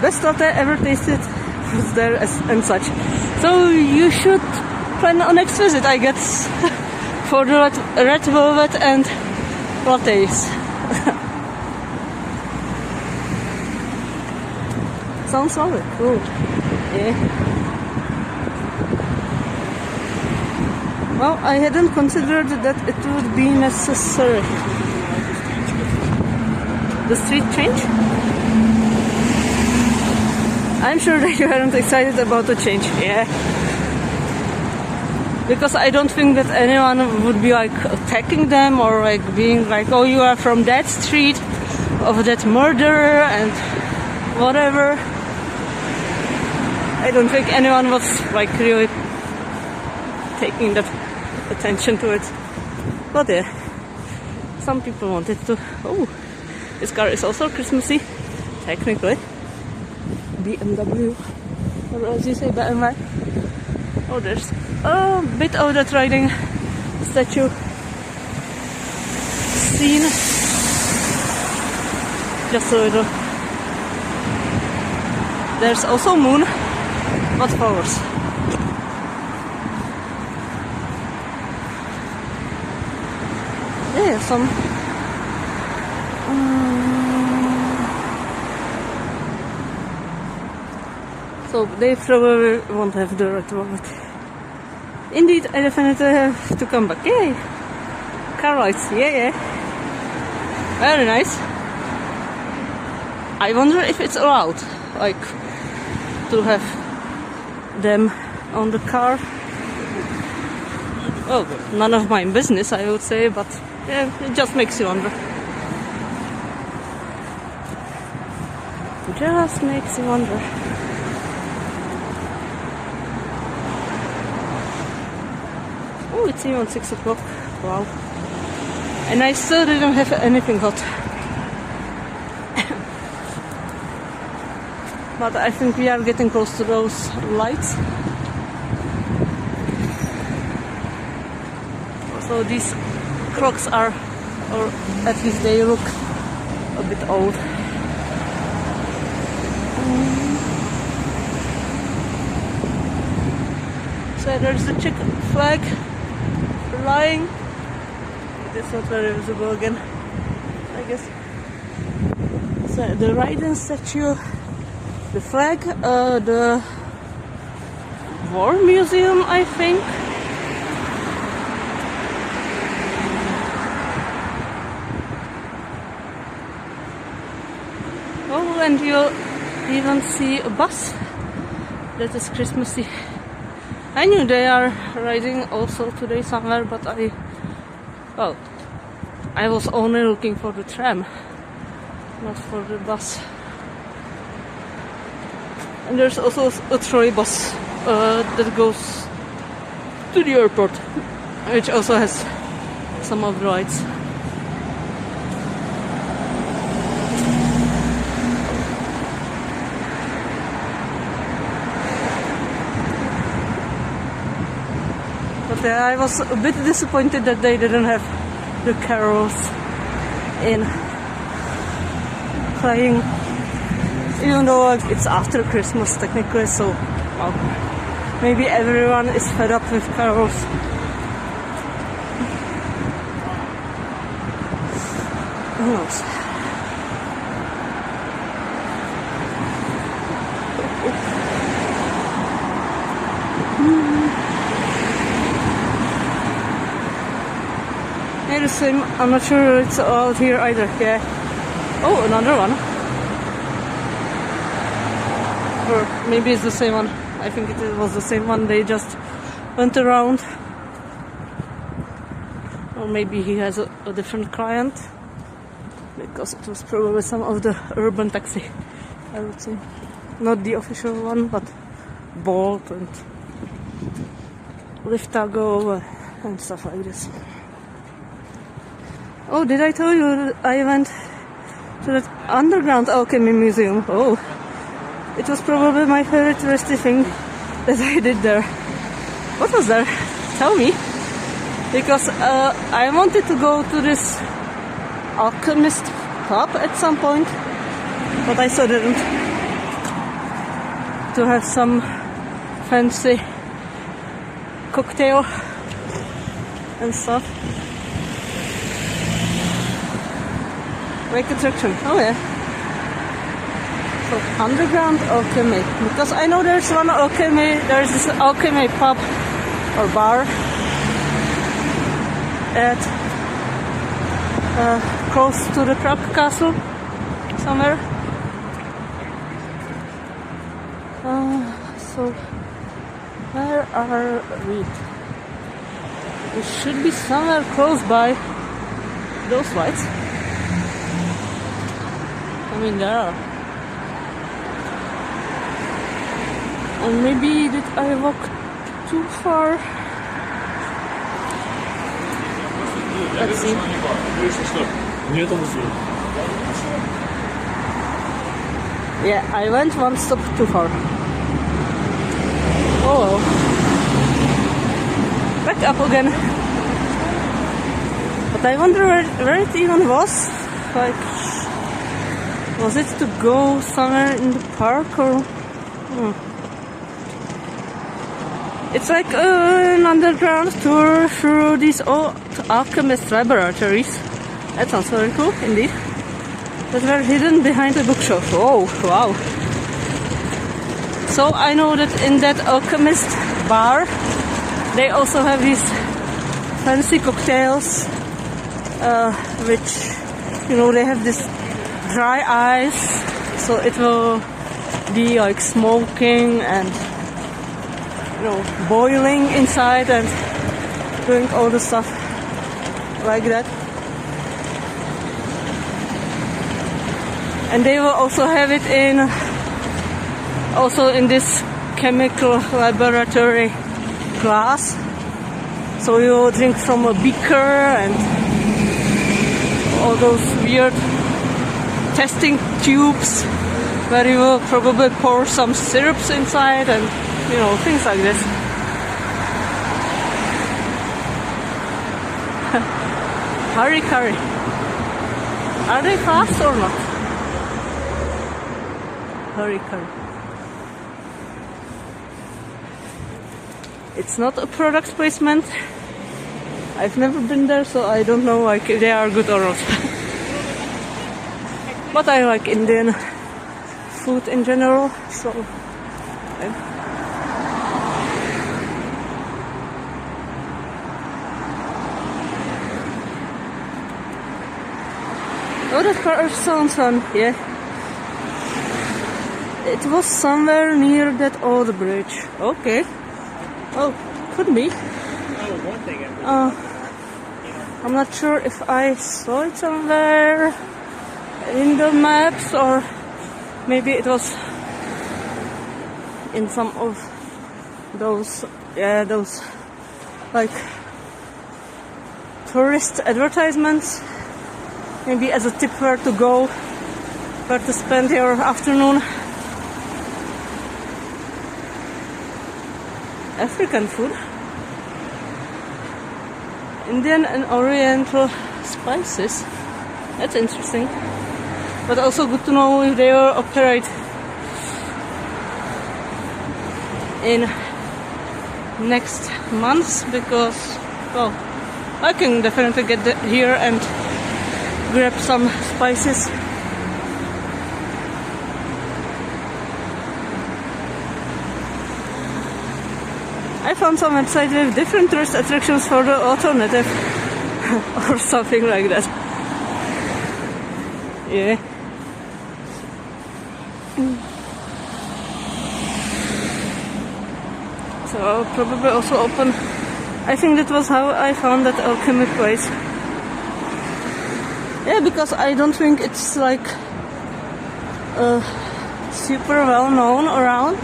Best latte ever tasted was there and such. So you should plan a next visit, I guess, for the red velvet and lattes. Sounds lovely. Cool. Yeah. Well, I hadn't considered that it would be necessary. The street change? I'm sure that you aren't excited about the change, yeah. Because I don't think that anyone would be like attacking them or like being like, oh, you are from that street of that murderer and whatever. I don't think anyone was like really taking that attention to it. But yeah, some people wanted to. Oh, this car is also Christmassy, technically. BMW, or as you say, BMW. Oh, there's a bit of that riding statue scene. Just a little. There's also moon, not flowers. Yeah, some. So they probably won't have the red velvet. Indeed, I definitely have to come back. Yay! Car lights, yeah. Very nice. I wonder if it's allowed, like, to have them on the car. Well, none of my business, I would say, but yeah, it just makes you wonder. Just makes you wonder. Oh, it's even 6 o'clock. Wow. And I still didn't have anything hot. But I think we are getting close to those lights. So these Crocs are, or at least they look a bit old. So there's the Czech flag flying. It's not very visible again, I guess. So the riding statue, the flag, the War Museum, I think. Oh, and you'll even see a bus that is Christmassy. I knew they are riding also today somewhere, but I was only looking for the tram, not for the bus. And there's also a trolley bus that goes to the airport, which also has some of the rides. But I was a bit disappointed that they didn't have the carols in playing, even though it's after Christmas technically, so well, maybe everyone is fed up with carols. Who knows? Yeah, the same. I'm not sure it's out here either. Yeah. Oh, another one. Or maybe it's the same one. I think it was the same one. They just went around. Or maybe he has a different client. Because it was probably some of the urban taxi, I would say. Not the official one, but Bolt and Liftago and stuff like this. Oh, did I tell you that I went to that underground alchemy museum? Oh, it was probably my favorite touristy thing that I did there. What was there? Tell me. Because I wanted to go to this alchemist pub at some point, but I still didn't. To have some fancy cocktail and stuff. Wake attraction. Oh yeah. So underground alchemy. Because I know there's one alchemy. There's this alchemy pub or bar at close to the Prague castle somewhere. So where are we? We should be somewhere close by those lights. I mean, there are. And maybe did I walk too far? Let's see. Yeah, I went one stop too far. Oh well. Back up again. But I wonder where it even was. Like, was it to go somewhere in the park or? It's like an underground tour through these old alchemist laboratories. That sounds very cool, indeed. That were hidden behind a bookshelf. Oh, wow. So I know that in that alchemist bar, they also have these fancy cocktails, which, you know, they have this dry ice, so it will be like smoking and, you know, boiling inside and doing all the stuff like that. And they will also have it in this chemical laboratory glass. So you will drink from a beaker and all those weird testing tubes where you will probably pour some syrups inside and, you know, things like this. Hurry, hurry. Are they fast or not? Hurry, hurry. It's not a product placement. I've never been there, so I don't know like if they are good or not. But I like Indian food in general, so oh, that car sounds fun, yeah. It was somewhere near that old bridge. Okay. Oh, could be. I'm not sure if I saw it somewhere in the maps or maybe it was in some of those like tourist advertisements, maybe as a tip where to go, where to spend your afternoon. African food, Indian and Oriental spices. That's interesting, but also good to know if they will operate in next months, because, well, I can definitely get here and grab some spices. I found some website with different tourist attractions for the alternative or something like that. Yeah. So I'll probably also open. I think that was how I found that alchemy place. Yeah, because I don't think it's like super well known around,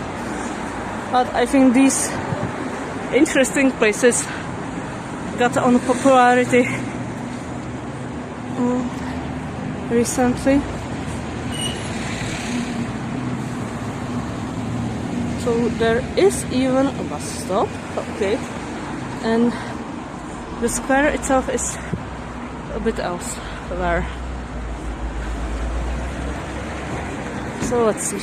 but I think these interesting places got on popularity recently. So there is even a bus stop, okay, and the square itself is a bit elsewhere. So let's see.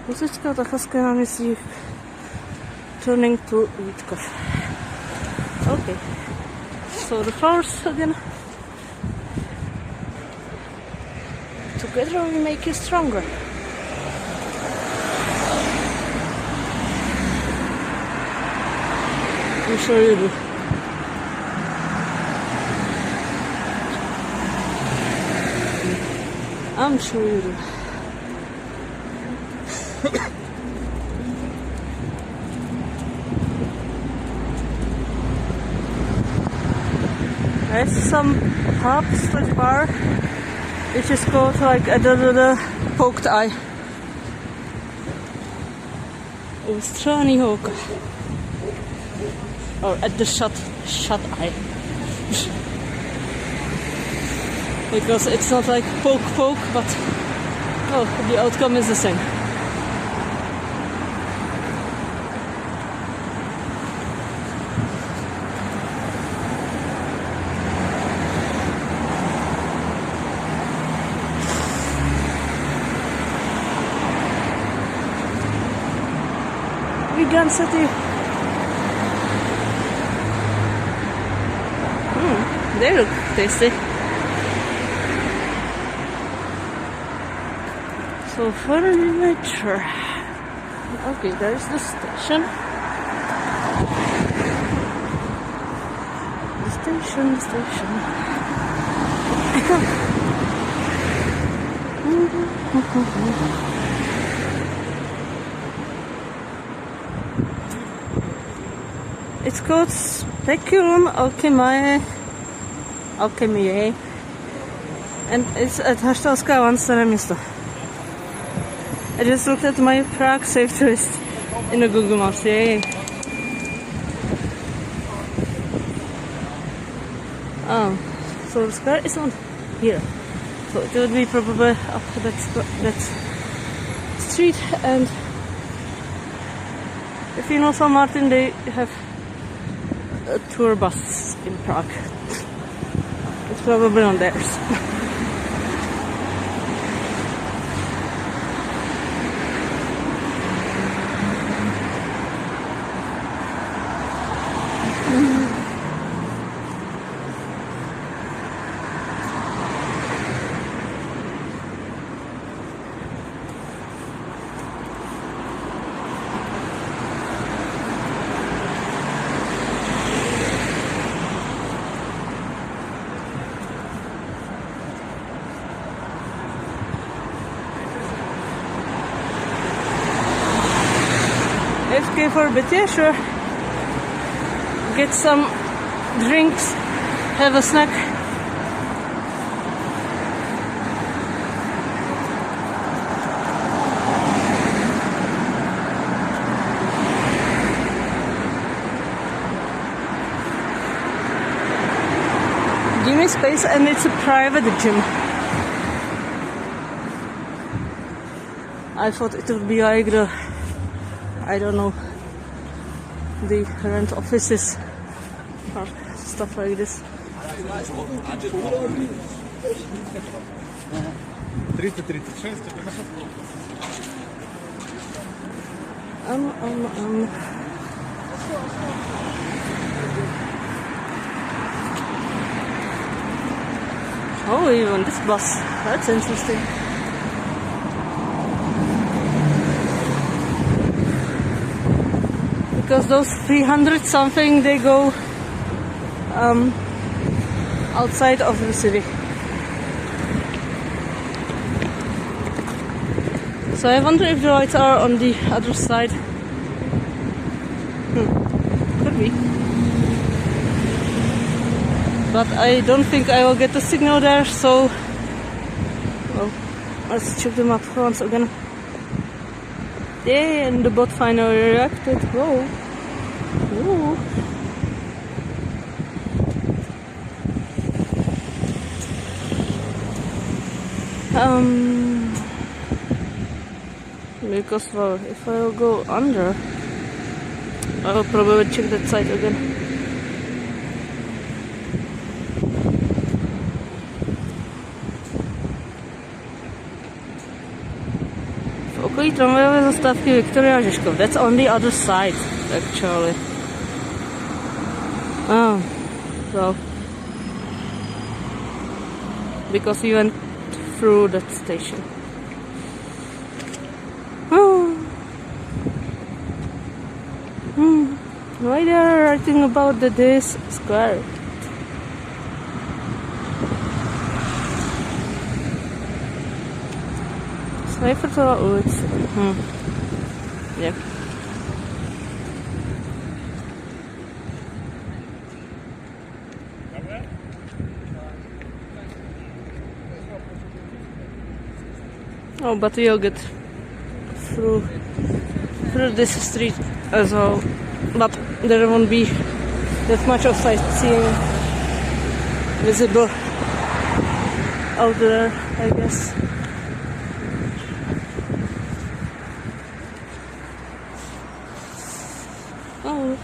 Husická Tachovské náměstí turning to Vítkov. Okay, so the flowers again. Together we make you stronger. I'm sure you do. I'm sure you do. There's some pub slash bar which is called like the Poked Eye. Ustřelený oko. Or at the shut eye. Because it's not like poke, but oh, the outcome is the same. Vegan City. They look tasty. So furniture. Okay, there's the station. The station. It's called Speculum Alchemiae, and it's at Haštalská Vánoce město. I just looked at my Prague Safe Tourist in the Google Maps. Yay! So the square is on here. So it would be probably up that street, and if you know St. Martin, they have a tour bus in Prague. It's probably on theirs. here for a bit? Yeah, sure. Get some drinks, have a snack. Give me space, and it's a private gym. I thought it would be like the, I don't know, the rent offices or stuff like this. 30-36. Oh, even this bus. That's interesting. Because those 300 something, they go outside of the city. So I wonder if the lights are on the other side. Could be. But I don't think I will get the signal there, so well, let's check the map once again. Yeah, and the bot finally reacted. Whoa. Whoa. Because well, if I will go under, I will probably check that side again. V okolí tramvajové zastávky Viktoria Žižkov. That's on the other side, actually. Oh, so because we went through that station. Why they are writing about this square? Snajpertová ulice. Yeah. Oh, but we'll get through this street as well. But there won't be that much of sightseeing visible out there, I guess. Oh,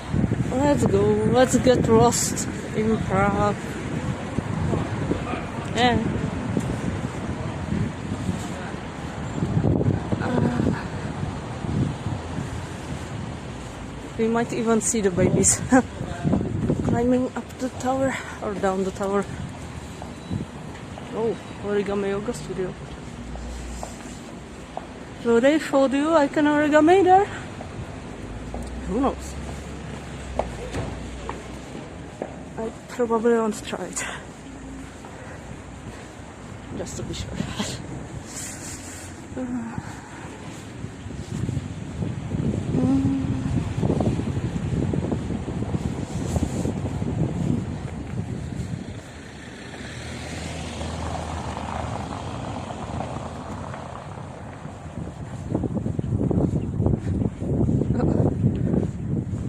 let's go. Let's get lost in Prague. Yeah. We might even see the babies climbing up the tower or down the tower. Oh, origami yoga studio. So they showed you I can origami there? Who knows? I probably won't try it. Just to be sure.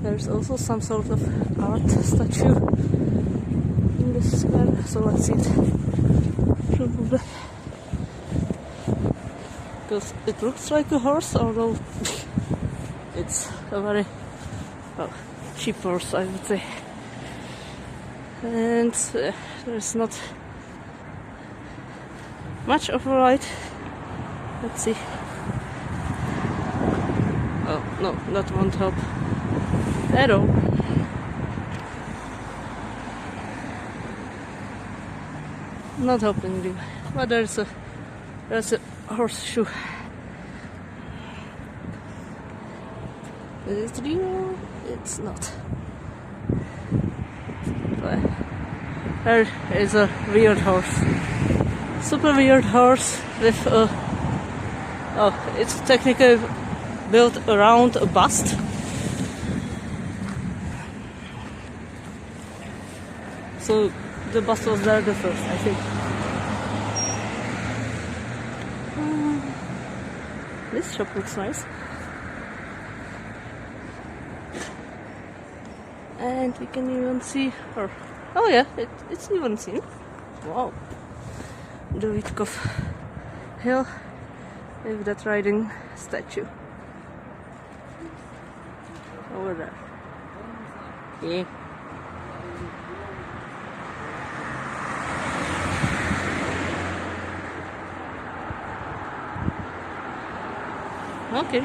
There's also some sort of art statue in this square, so let's see it. Probably. Because it looks like a horse, although it's a very cheap horse, I would say. And there's not much of a light. Let's see. Oh, no, that won't help at all. Not helping you, but there's a horseshoe. Is it real? It's not. There is a weird horse. Super weird horse with a... Oh, it's technically built around a bust. So the bus was there the first, I think. This shop looks nice. And we can even see her. Oh yeah, it's even seen. Wow. The Witkov hill with that riding statue. Over there. Yeah. Okay.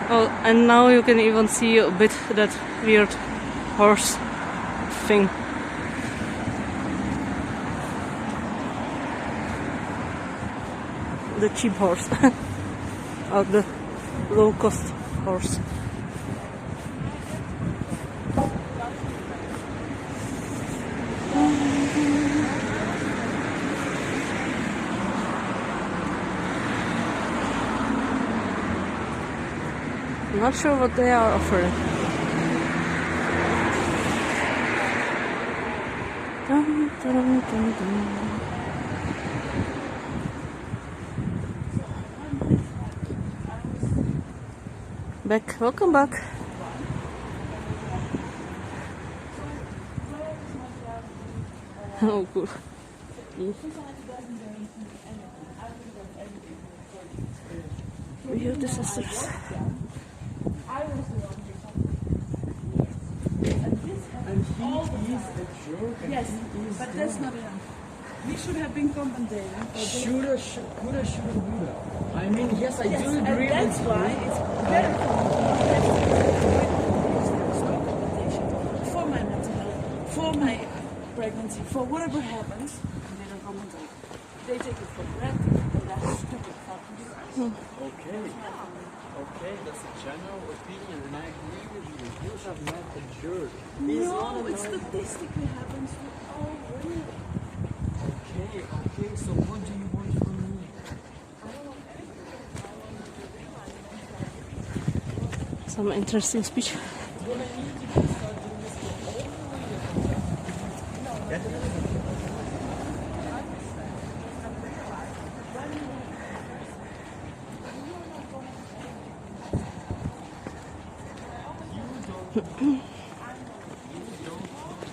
Oh, and now you can even see a bit that weird horse thing. The cheap horse. Or the low cost horse. Not sure what they are offering. Dun, dun, dun, dun. Back, welcome back. Oh, cool. We have the sisters. Yes, but that's not enough. We should have been compensated. Shoulda, coulda, shoulda, woulda. I mean, yes, I do agree And that's with why you. it's very complicated. There's no compensation for my mental health, for my pregnancy, for whatever happens. They don't compensate. They take it for granted, and that's stupid. Okay, that's a general opinion, and I agree with you. You have not endured. No, it's statistically happens to all women. Okay, so what do you want from me? Some interesting speech.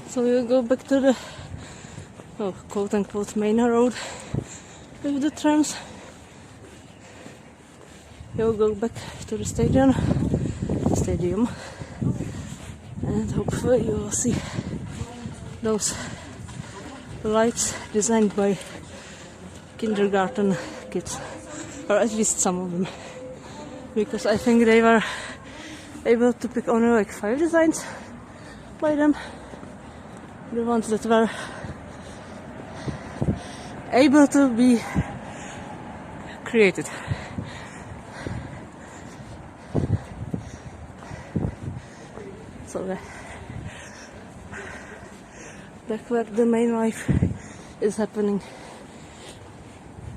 So we'll go back to the quote-unquote main road with the trams. We'll go back to the stadium, and hopefully you will see those lights designed by kindergarten kids, or at least some of them, because I think they were able to pick only like 5 designs by them, the ones that were able to be created. So back where the main life is happening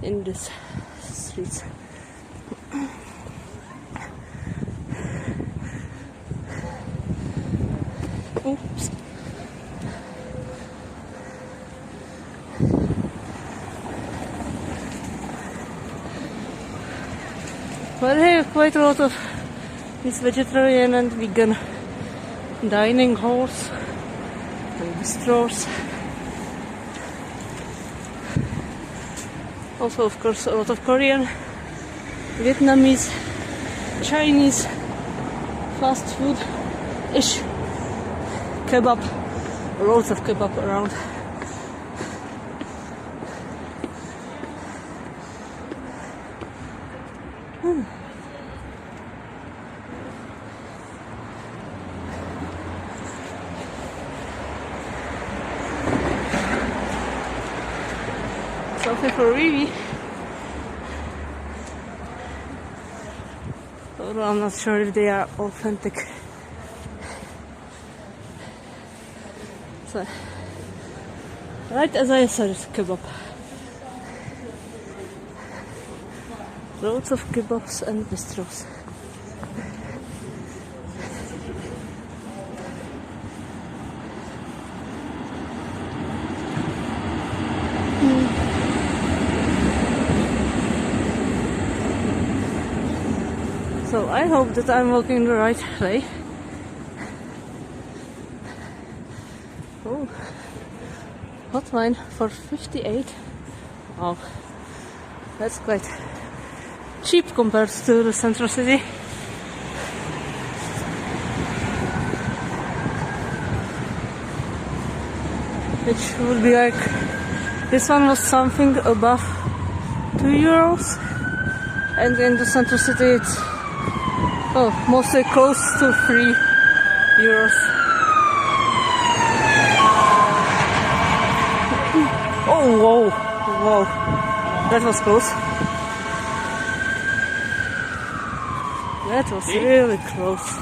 in this streets. Oops. But they have quite a lot of these vegetarian and vegan dining halls and bistros. Also, of course, a lot of Korean, Vietnamese, Chinese, fast food-ish, kebab, loads of kebab around. Something for Riri. Although I'm not sure if they are authentic. So, right as I said, it's kebab. Loads of kebabs and bistros. I hope that I'm walking the right way. Oh, hotline for 58. Wow, that's quite cheap compared to the central city. Which would be like, this one was something above €2, and in the central city it's mostly close to €3. Oh, whoa, whoa, that was close. That was really close.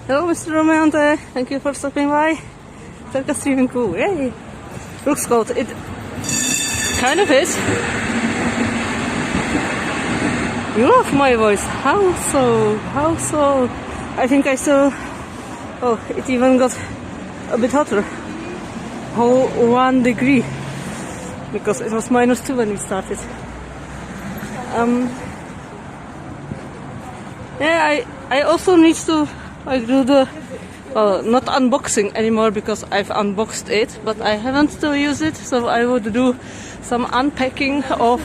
Hello, Mr. Romeante. Thank you for stopping by. Circa streaming cool. Yay! Looks cold. It kind of is. You love my voice. How so? How so? I think I still... Oh, it even got a bit hotter. Whole 1 degree. Because it was -2 when we started. Yeah, I also need to do the not unboxing anymore because I've unboxed it, but I haven't still used it, so I would do some unpacking of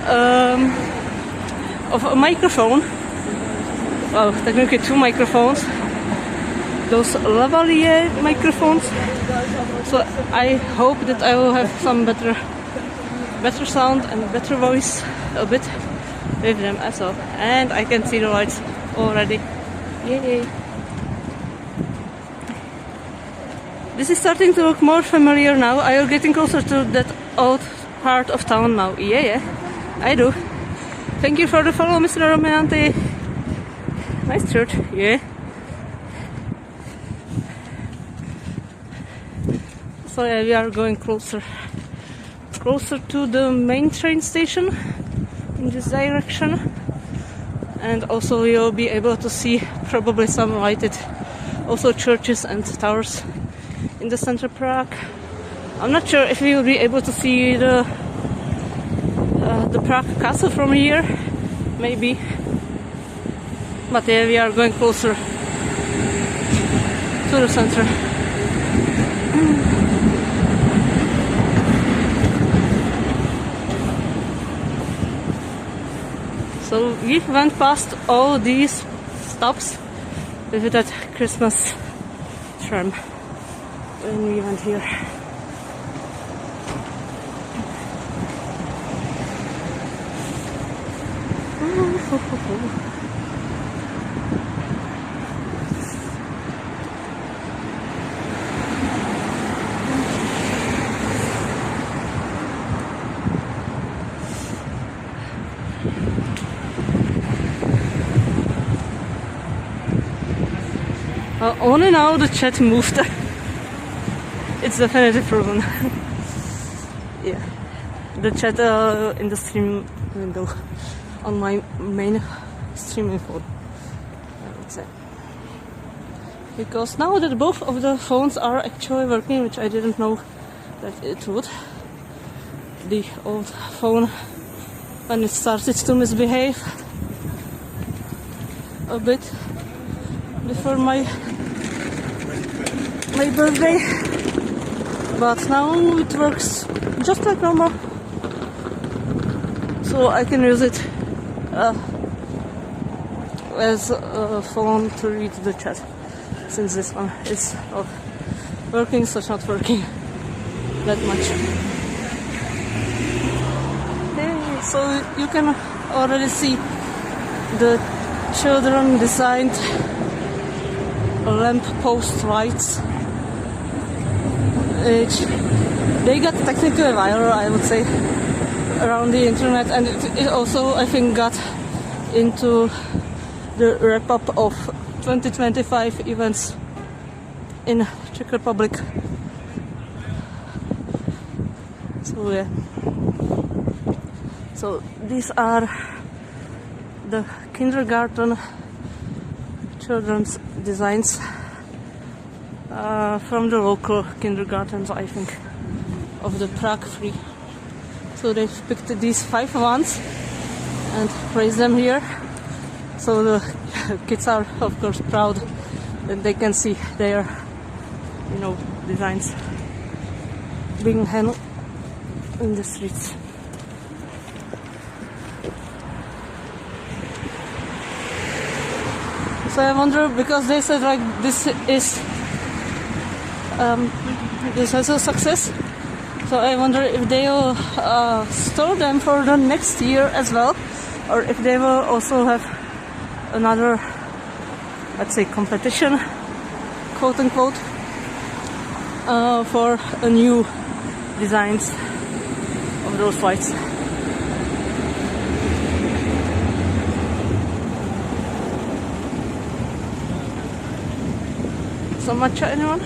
a microphone. Well, technically 2 microphones. Those lavalier microphones. So I hope that I will have some better sound and better voice a bit with them as well. And I can see the lights already. Yay! This is starting to look more familiar now. Are you getting closer to that old part of town now? Yeah, I do. Thank you for the follow, Mr. Romeante. Nice church, yeah. So yeah, we are going closer to the main train station in this direction. And also you'll be able to see probably some lighted also churches and towers in the center of Prague. I'm not sure if we will be able to see the Prague castle from here, maybe. But yeah, we are going closer to the center. So we went past all these stops with that Christmas tram when we went here. Only now the chat moved. It's definitely proven. Yeah, the chat in the stream window on my main streaming phone, I would say. Because now that both of the phones are actually working, which I didn't know that it would. The old phone, when it started to misbehave a bit before my birthday, but now it works just like normal, so I can use it as a phone to read the chat, since this one is working, so it's not working that much. Hey, so you can already see the children designed lamp post lights, which they got technically viral, I would say, around the internet, and it also, I think, got into the wrap-up of 2025 events in Czech Republic. So yeah. So these are the kindergarten children's designs from the local kindergartens, I think, of the Prague 3. So they've picked these 5 ones and placed them here. So the kids are, of course, proud that they can see their, designs being handled in the streets. So I wonder, because they said like this has a success. So I wonder if they will store them for the next year as well, or if they will also have another, let's say, competition, quote unquote, for a new designs of those lights. Some matcha, anyone?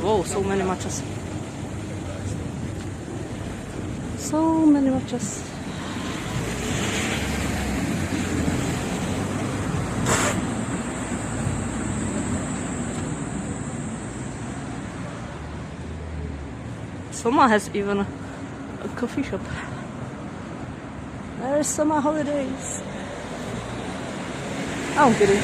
Whoa, so many matchas. So many matchas. Summer has even a coffee shop. There's summer holidays. I'm kidding.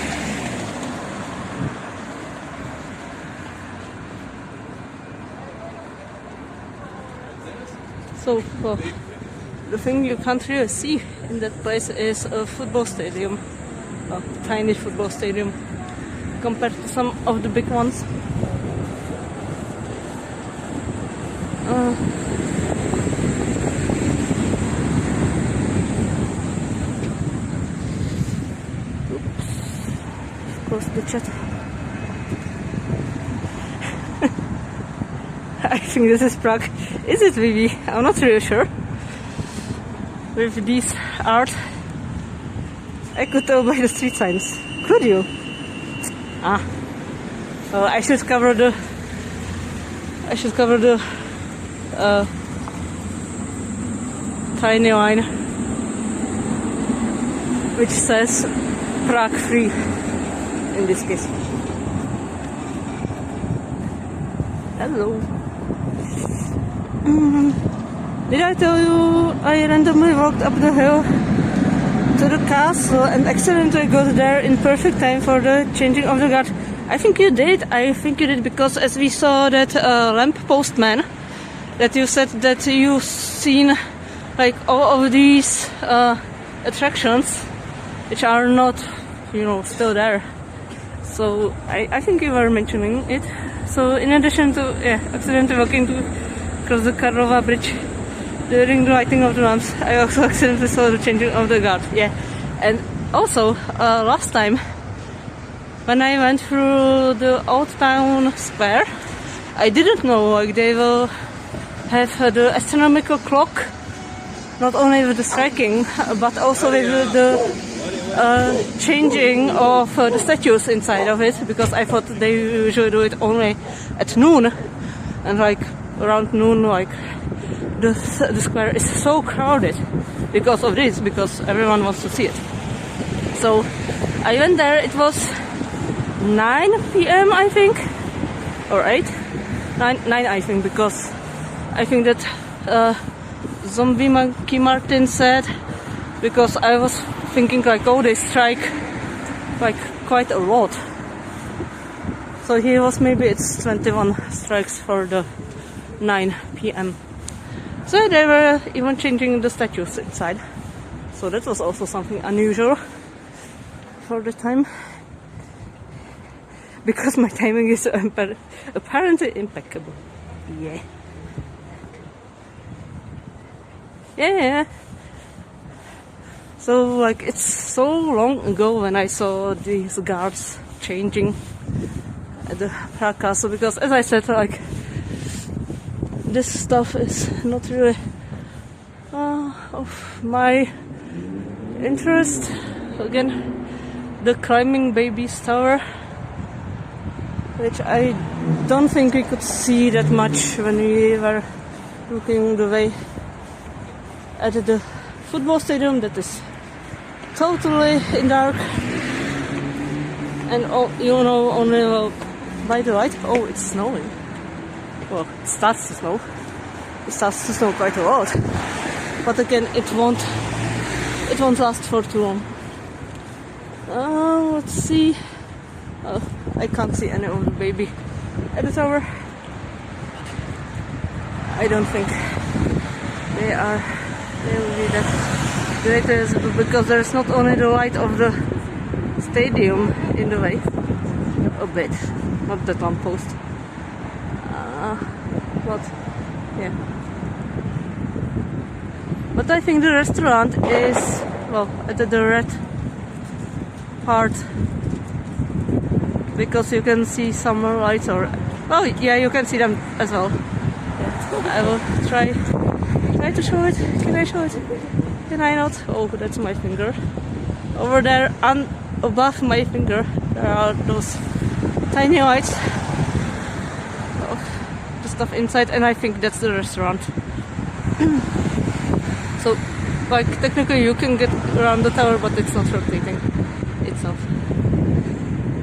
So, the thing you can't really see in that place is a football stadium, a tiny football stadium, compared to some of the big ones. Oops, close the chat. I think this is Prague. Is it, Vivi? I'm not really sure. With these art, I could tell by the street signs. Could you? Ah. Well, I should cover the tiny line which says Prague 3 in this case. Hello. Did I tell you I randomly walked up the hill to the castle and accidentally got there in perfect time for the changing of the guard? I think you did. Because as we saw that lamp postman, that you said that you've seen like all of these attractions which are not, still there. So I think you were mentioning it. So in addition to accidentally walking across the Karlova bridge during the lighting of the lamps, I also accidentally saw the changing of the guard. Yeah, and also last time when I went through the old town square, I didn't know like they will have the astronomical clock, not only with the striking, but also with the changing of the statues inside of it, because I thought they usually do it only at noon, and like around noon, like the square is so crowded because of this, because everyone wants to see it. So I went there. It was 9 p.m. I think, or 9 I think, because I think that Zombie Monkey Martin said, because I was thinking like, oh, they strike like quite a lot. So he was, maybe it's 21 strikes for the 9 p.m. So they were even changing the statues inside. So that was also something unusual for the time. Because my timing is apparently impeccable. Yeah. So like it's so long ago when I saw these guards changing at the Prague Castle, because as I said, like this stuff is not really of my interest. Again, the climbing baby's tower, which I don't think we could see that much when we were looking the way at the football stadium that is totally in dark, and you know, only by the light. Oh, it's snowing. Well, it starts to snow. It starts to snow quite a lot, but again, it won't last for too long. Let's see. I can't see any of the baby at the tower. I don't think they will be that great visible, because there's not only the light of the stadium in the way, a bit, not that lamppost. But yeah. But I think the restaurant is, well, at the red part, because you can see some lights, or oh yeah, you can see them as well. Yeah. I will try to show it. Can I show it? Can I not? Oh, that's my finger. Over there, and above my finger, there are those tiny lights of the stuff inside, and I think that's the restaurant. So, like, technically you can get around the tower, but it's not rotating itself.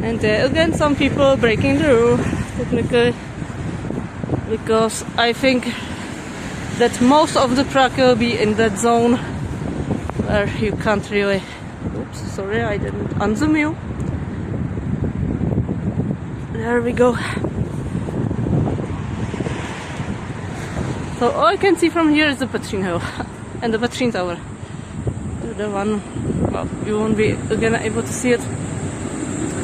And again, some people breaking the rule, technically, because I think that most of the Prague will be in that zone where you can't really... Oops, sorry, I didn't unzoom you. There we go. So all I can see from here is the Petřín Hill and the Petřín Tower. The one, well, you won't be again able to see it.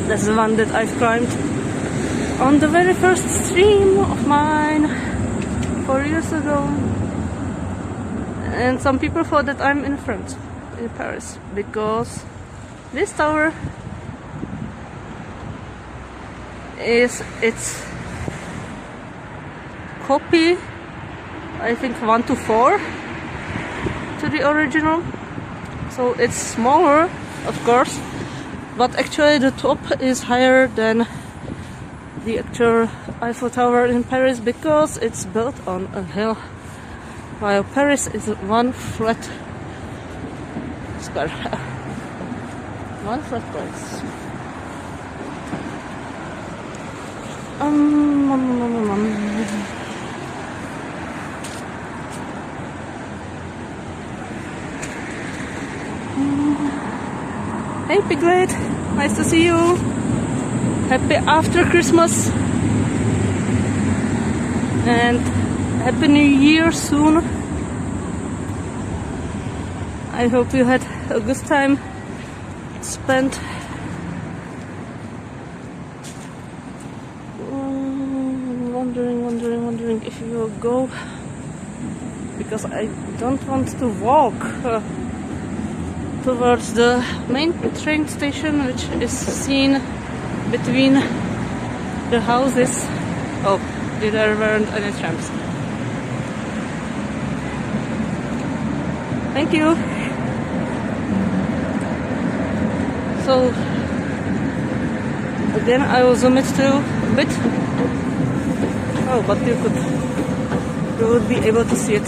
That's the one that I've climbed on the very first stream of mine 4 years ago. And some people thought that I'm in France, in Paris, because this tower is its copy, I think 1:4 to the original. So it's smaller, of course, but actually the top is higher than the actual Eiffel Tower in Paris, because it's built on a hill, while Paris is one flat square. One flat place. Hey Piglet, nice to see you. Happy after Christmas and Happy New Year soon. I hope you had a good time spent. Wondering if you will go, because I don't want to walk towards the main train station, which is seen between the houses. Oh, there weren't any trams. Thank you. So again, I will zoom it to a bit. Oh, but you would be able to see it.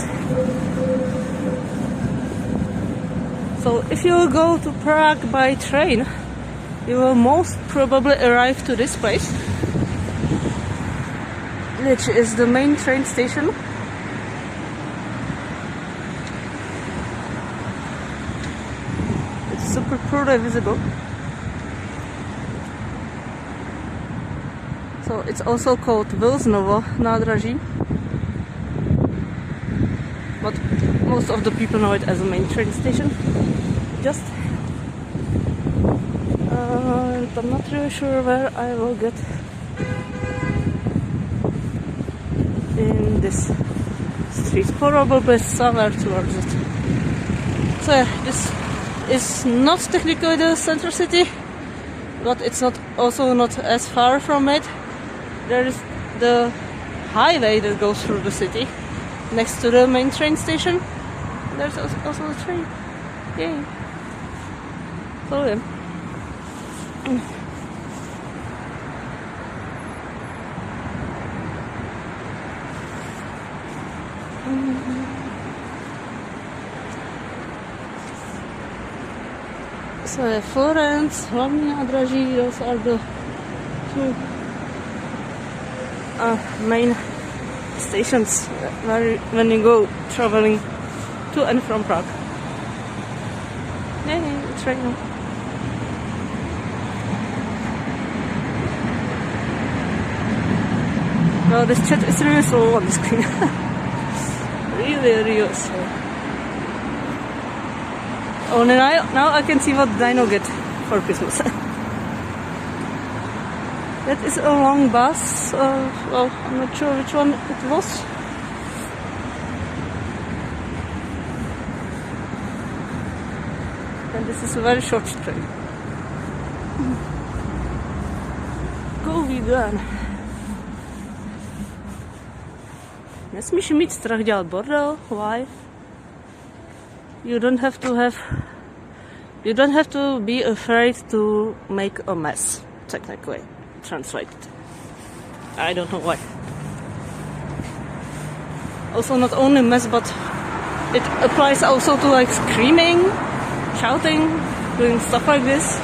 So if you go to Prague by train, you will most probably arrive to this place, which is the main train station. It's super poorly visible. So it's also called Vilsnovo nádraží, but most of the people know it as a main train station. Just I'm not really sure where I will get in this street, probably somewhere towards it. So yeah, this is not technically the center city, but it's not also not as far from it. There is the highway that goes through the city next to the main train station. There's also a train. Yay! So yeah. So Florence, hlavní nádraží, those are the two main stations when you go traveling to and from Prague. Yay, it's raining. No, this chat is really slow on the screen. really slow. Only now I can see what Dino get for Christmas. That is a long bus. Well, I'm not sure which one it was. And this is a very short train. Go vegan. Nesmíš mít strach dělat bordel. Why? You don't have to be afraid to make a mess, technically translated. I don't know why. Also not only mess, but it applies also to like screaming, shouting, doing stuff like this.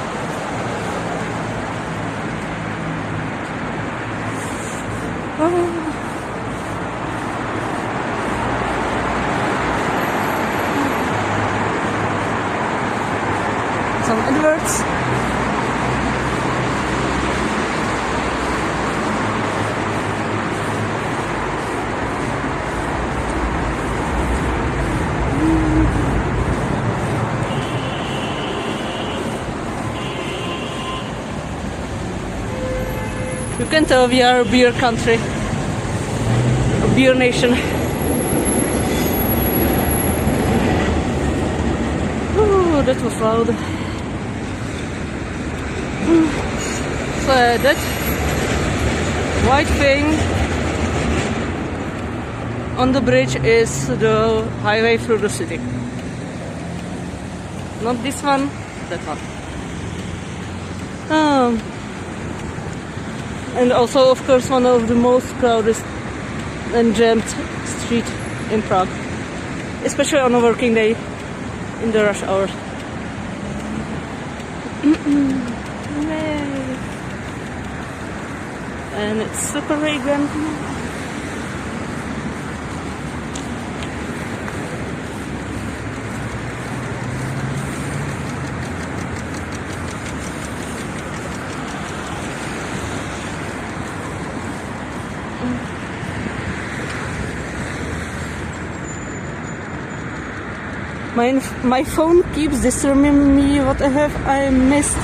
Some adverts. You can tell we are a beer country, a beer nation. Oh, that was loud. So that white thing on the bridge is the highway through the city. Not this one, that one. And also, of course, one of the most crowded and jammed street in Prague, especially on a working day in the rush hour. And it's super vegan. My phone keeps disturbing me what I missed.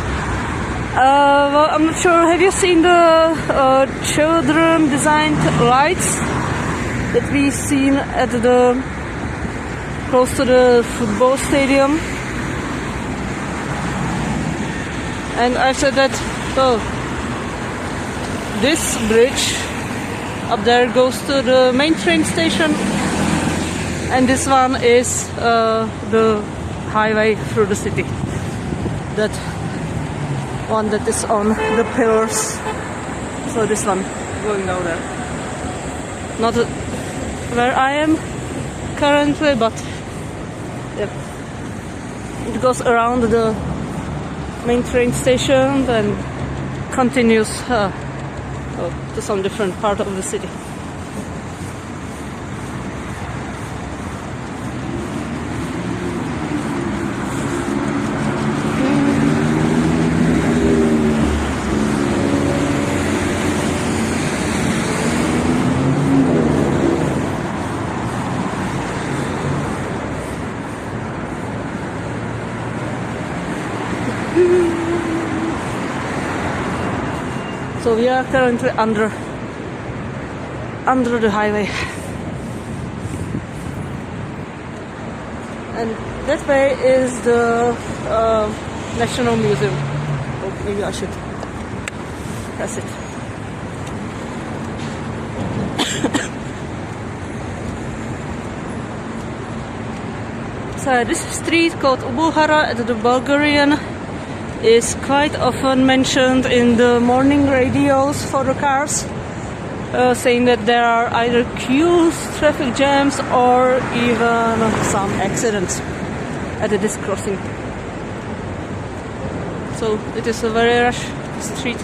Well, I'm not sure. Have you seen the children designed lights that we've seen at the close to the football stadium? And I said that this bridge up there goes to the main train station, and this one is the highway through the city. That one that is on the pillars. So this one going down there. Not where I am currently, but yep. It goes around the main train station and continues to some different part of the city. So we are currently under the highway, And that way is the National Museum. Oh, maybe I should press it. So this street called Ubuhara at the Bulgarian is quite often mentioned in the morning radios for the cars, saying that there are either queues, traffic jams, or even some accidents at this crossing. So it is a very rush street.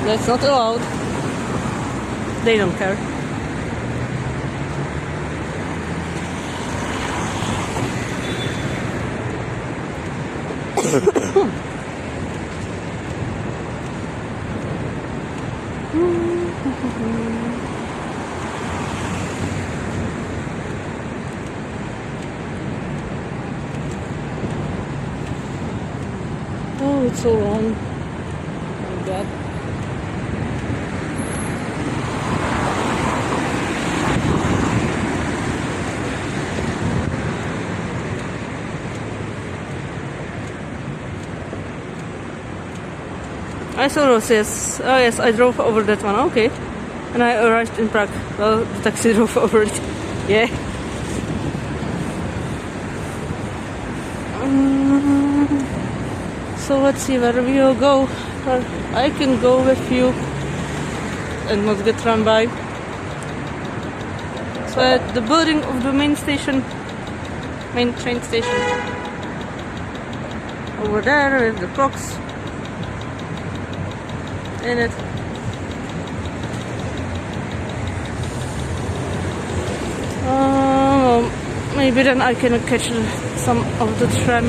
That's not allowed. They don't care. Oh, it's so long. Oh my God. I saw those, yes. Oh yes, I drove over that one, okay. And I arrived in Prague. Well, the taxi drove over it. Yeah. So let's see where we will go. I can go with you and not get run by. So at the building of the main train station. Over there with the clocks in it. Maybe then I can catch some of the tram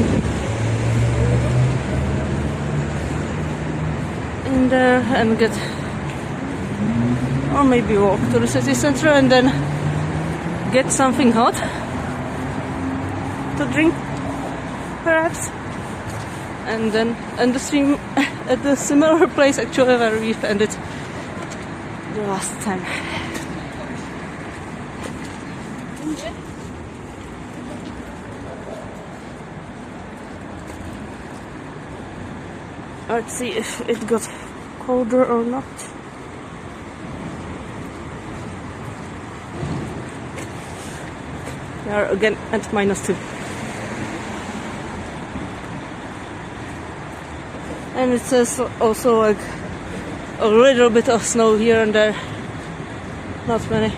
in there and get, or maybe walk to the city center and then get something hot to drink, perhaps. And then end the stream at the similar place actually where we've ended the last time. Let's see if it got colder or not. We are again at -2. And it says also like a little bit of snow here and there. Not many.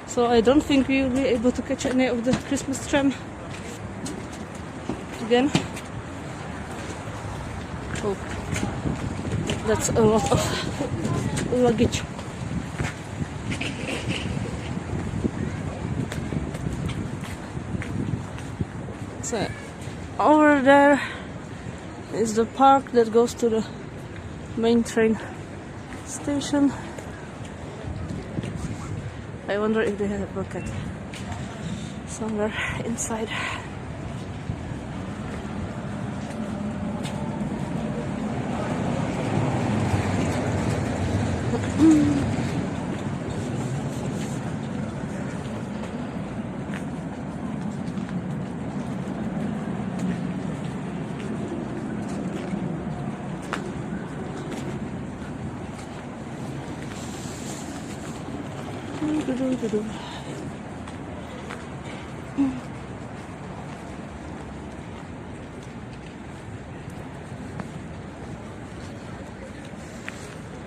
So I don't think we will be able to catch any of the Christmas tram again. Oh, that's a lot of luggage. So over there is the park that goes to the main train station. I wonder if they have a bucket somewhere inside.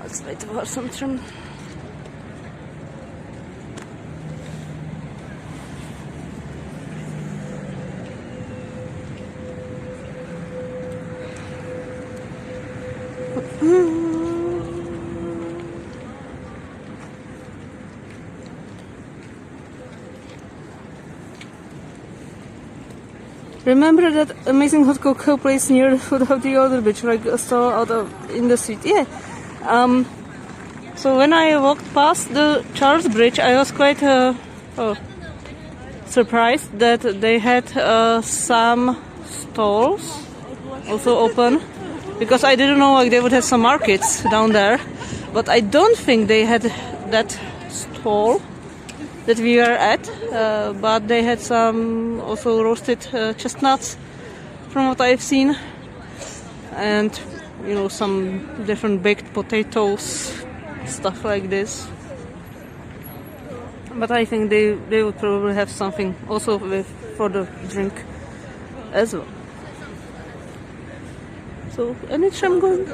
Let's wait for some tram. Remember that amazing hot cocoa place near the foot of the other beach, like I saw out of in the street? Yeah, So when I walked past the Charles Bridge, I was quite surprised that they had some stalls also open, because I didn't know like they would have some markets down there, but I don't think they had that stall that we were at, but they had some also roasted chestnuts from what I've seen, and you know, some different baked potatoes, stuff like this. But I think they would probably have something also for the drink as well. So, any tram going?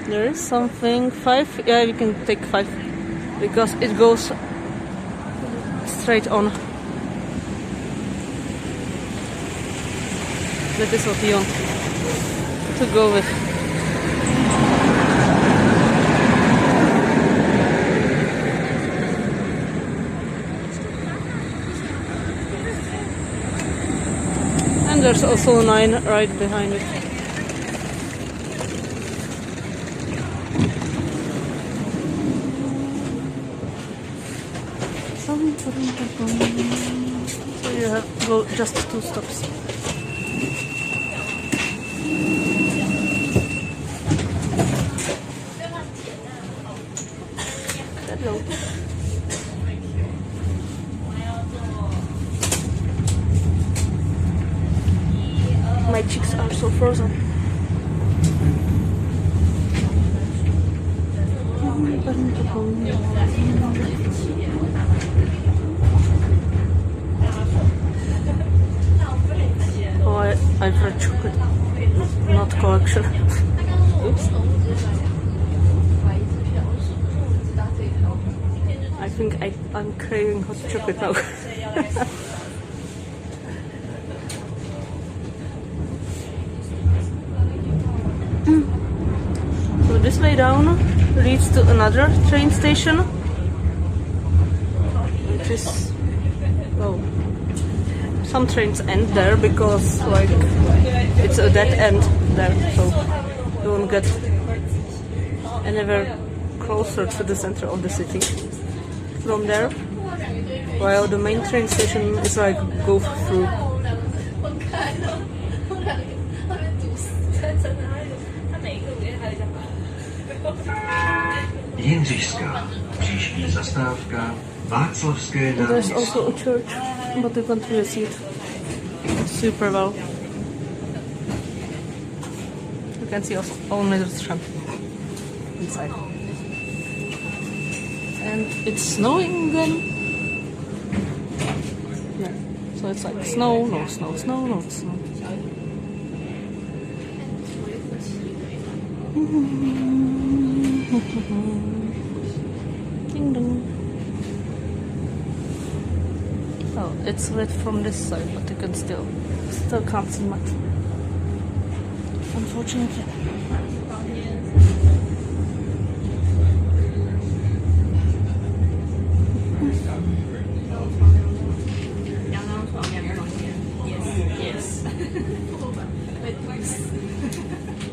There is something, 5, yeah, we can take 5, because it goes straight on. That is what we want to go with. And there's also 9 right behind it. So you have to go just 2 stops. Hello. My cheeks are so frozen. Oh, I've read chocolate, not collection. Oops. I think I'm craving hot chocolate now. So this way down leads to another train station, which is, oh, some trains end there because like it's a dead end there, so you won't get anywhere closer to the center of the city from there, while the main train station is like go through. Jindřišská. Příští zastávka Václavské There's náměstí. also a church, but you can't really see it super well. You can see also only the tram inside. And it's snowing again. Yeah. So it's like snow, no snow, snow, no snow. Ding dong. Oh, it's lit from this side, but you can still can't see much. Unfortunately.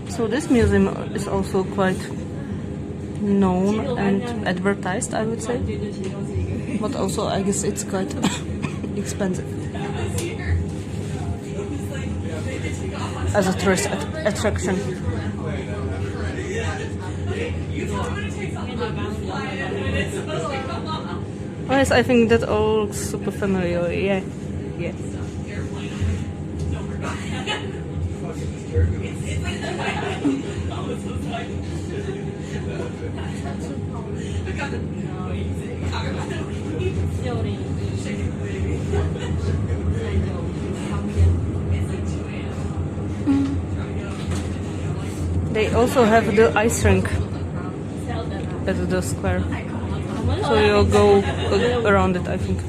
So this museum is also quite known and advertised, I would say, but also I guess it's quite expensive as a tourist attraction. Oh yes, I think that all looks super familiar. Yeah, yes. They also have the ice rink at the square, so you'll go around it, I think.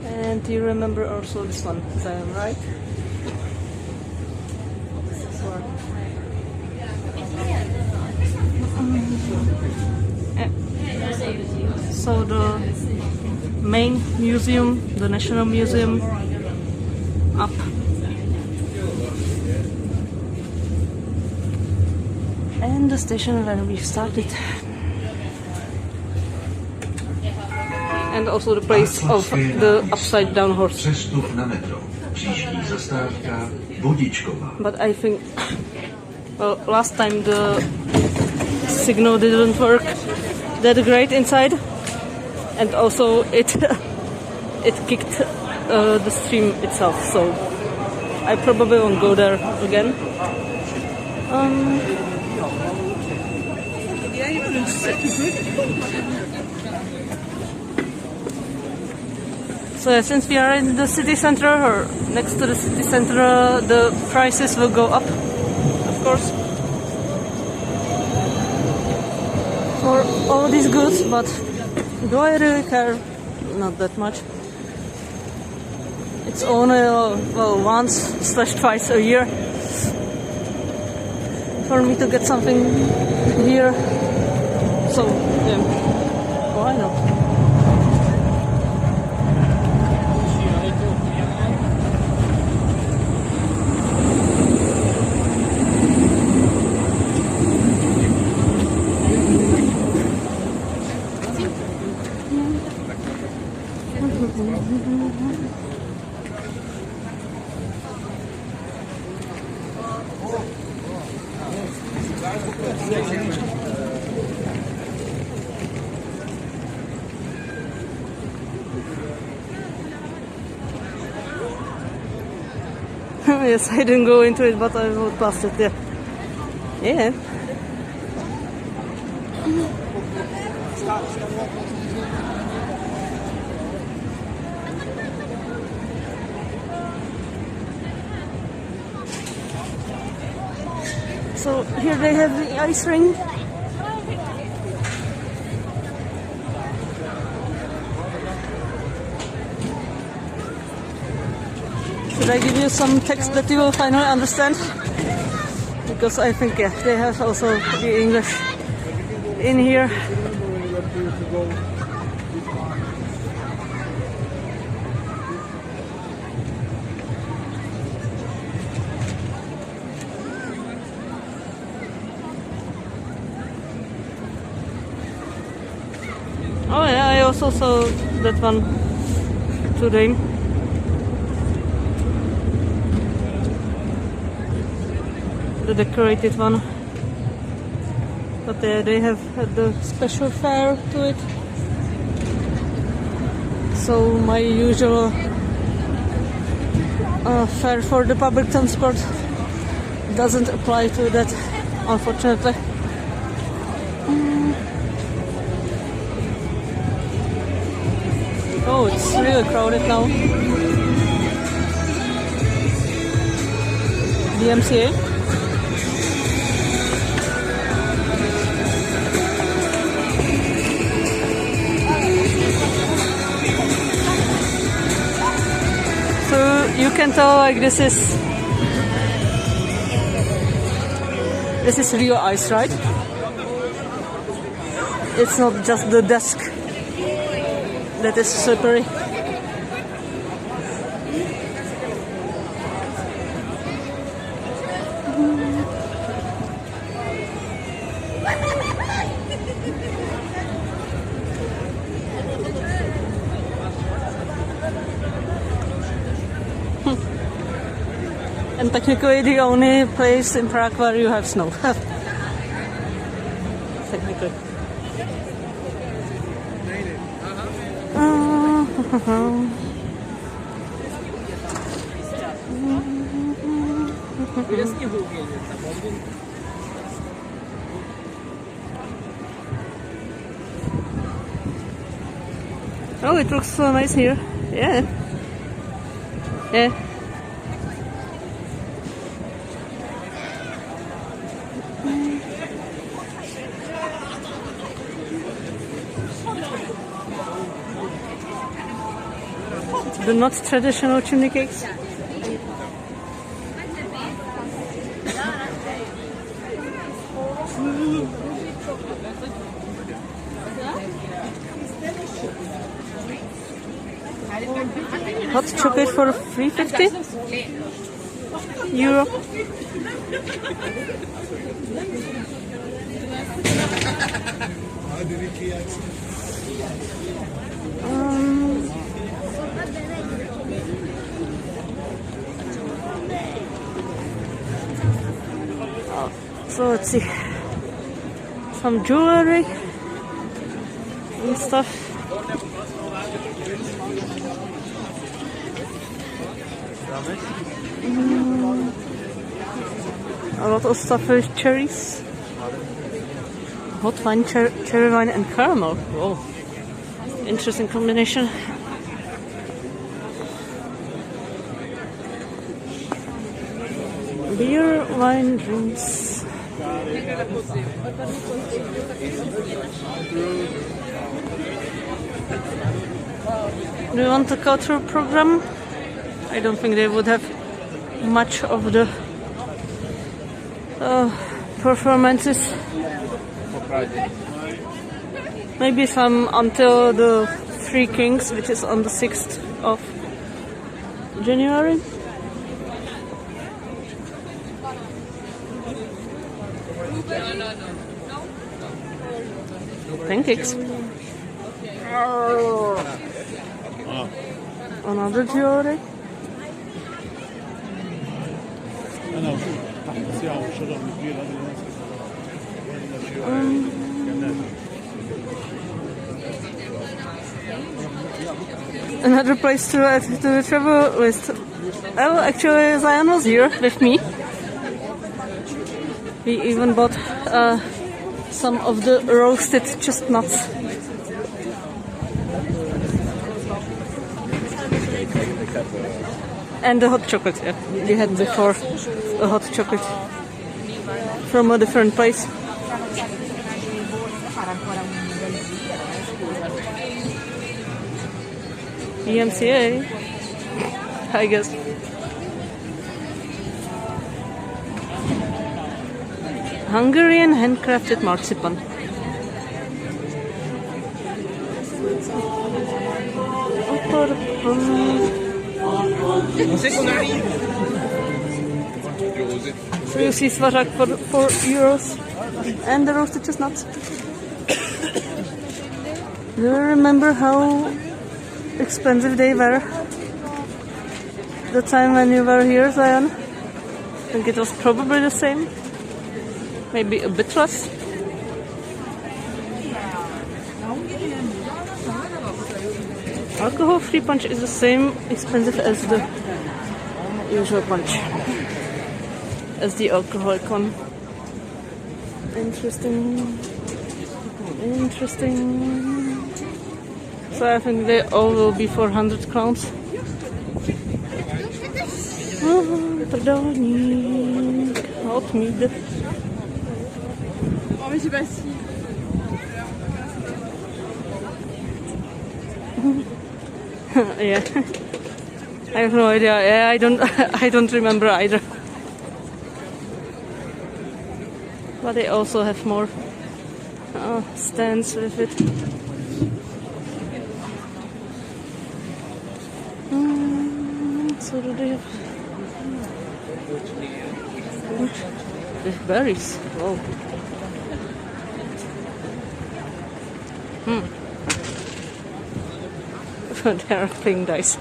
And you remember also this one, is that right? Or main museum, the National Museum, up. And the station where we started. And also the place of the upside down horse. Přestup na metro. Příští zastávka Vodičková. But I think, well, last time the signal didn't work that great inside, and also it kicked the stream itself, so I probably won't go there again. So since we are in the city center, or next to the city center, the prices will go up, of course, for all these goods, but do I really care? Not that much. It's only, well, once/twice a year for me to get something here, so yeah, why not? Yes, I didn't go into it, but I walked past it, yeah. Yeah. So here they have the ice ring. Should I give you some text that you will finally understand? Because I think, yeah, they have also the English in here. Oh yeah, I also saw that one today. The decorated one, but they have had the special fare to it, so my usual fare for the public transport doesn't apply to that, unfortunately. Oh, it's really crowded now. The MCA. So you can tell, like, this is real ice, right? It's not just the desk that is slippery. And technically the only place in Prague where you have snow. Technically. Oh, it looks so nice here. Yeah. Yeah. The not traditional chimney cakes. Hot chocolate for €3.50. So let's see, some jewelry and stuff. A lot of stuff with cherries. Hot wine, cherry wine and caramel. Whoa, interesting combination. Beer, wine, drinks. Do you want a cultural program? I don't think they would have much of the performances. Maybe some until the Three Kings, which is on the 6th of January. Pancakes. Another jewelry. Another place to travel with. Oh, actually, Zion was here with me. We even bought some of the roasted chestnuts. And the hot chocolate, yeah. We had before a hot chocolate from a different place. EMCA, I guess. Hungarian handcrafted marzipan. So you see svarak for €4 and the roasted chestnuts. Do you remember how expensive they were the time when you were here, Zion? I think it was probably the same. Maybe a bit less. Alcohol-free punch is the same expensive as the usual punch, as the alcoholic one. Interesting. So I think they all will be 400 crowns. Pardonník, hot meat. Oh, mais j'ai pas si. Yeah, I have no idea. Yeah, I don't remember either. But they also have more stands with it. So do they have with berries? Whoa. They are playing dice.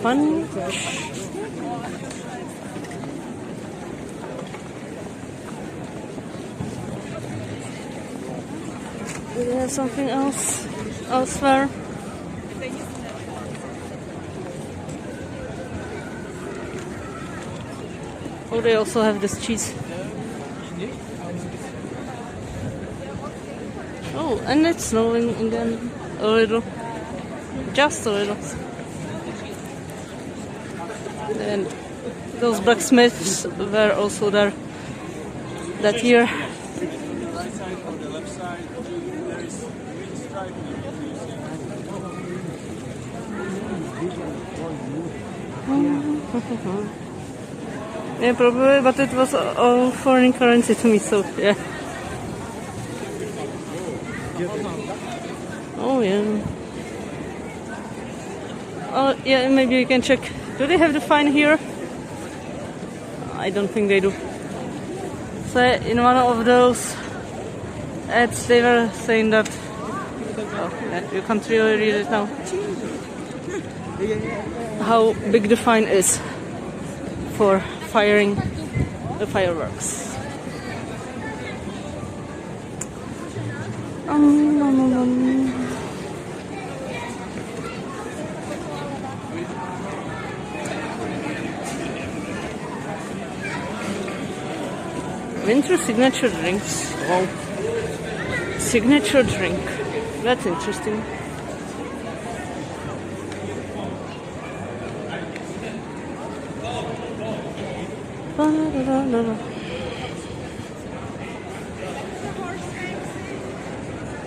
Fun. Do they have something else elsewhere? Oh, they also have this cheese. Oh, and it's snowing again a little. Just a little. And those blacksmiths were also there that year. Yeah, probably, but it was all foreign currency to me, so yeah. Oh yeah. Oh yeah, maybe you can check. Do they have the fine here? I don't think they do. So in one of those ads they were saying that you can't really read it now. How big the fine is for firing the fireworks. Winter signature drinks. Wow. Signature drink. That's interesting.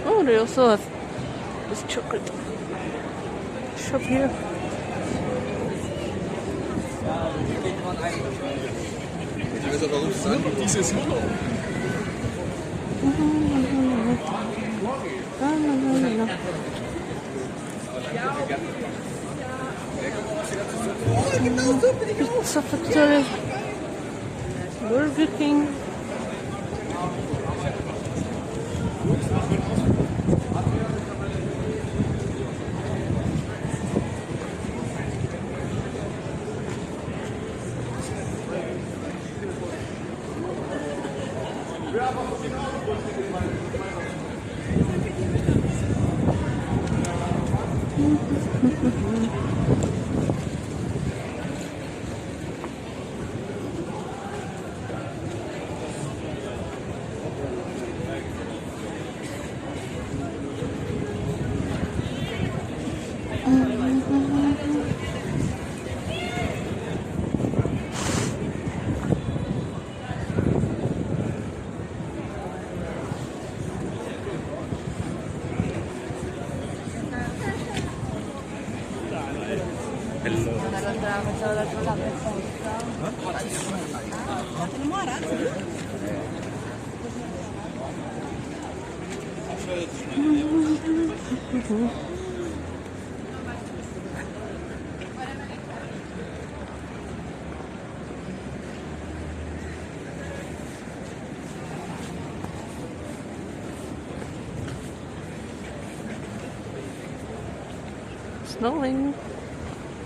Oh, they also have this chocolate shop here. Pizza Factory, Burger King. Snowing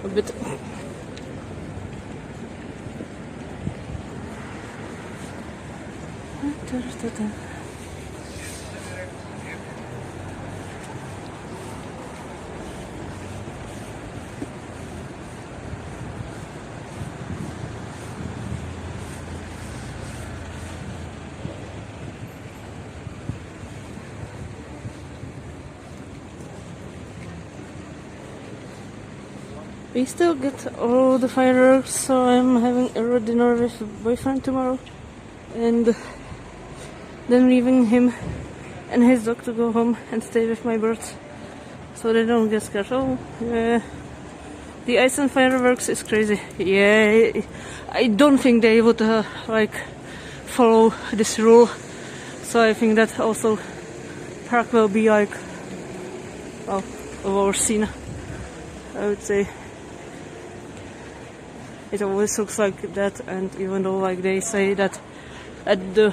a bit. We still get all the fireworks, so I'm having a dinner with a boyfriend tomorrow, and then leaving him and his dog to go home and stay with my birds, so they don't get scared. Oh, yeah. The Iceland fireworks is crazy. Yeah, I don't think they would like follow this rule, so I think that also Prague will be like, well, overseen, I would say. It always looks like that, and even though like they say that at the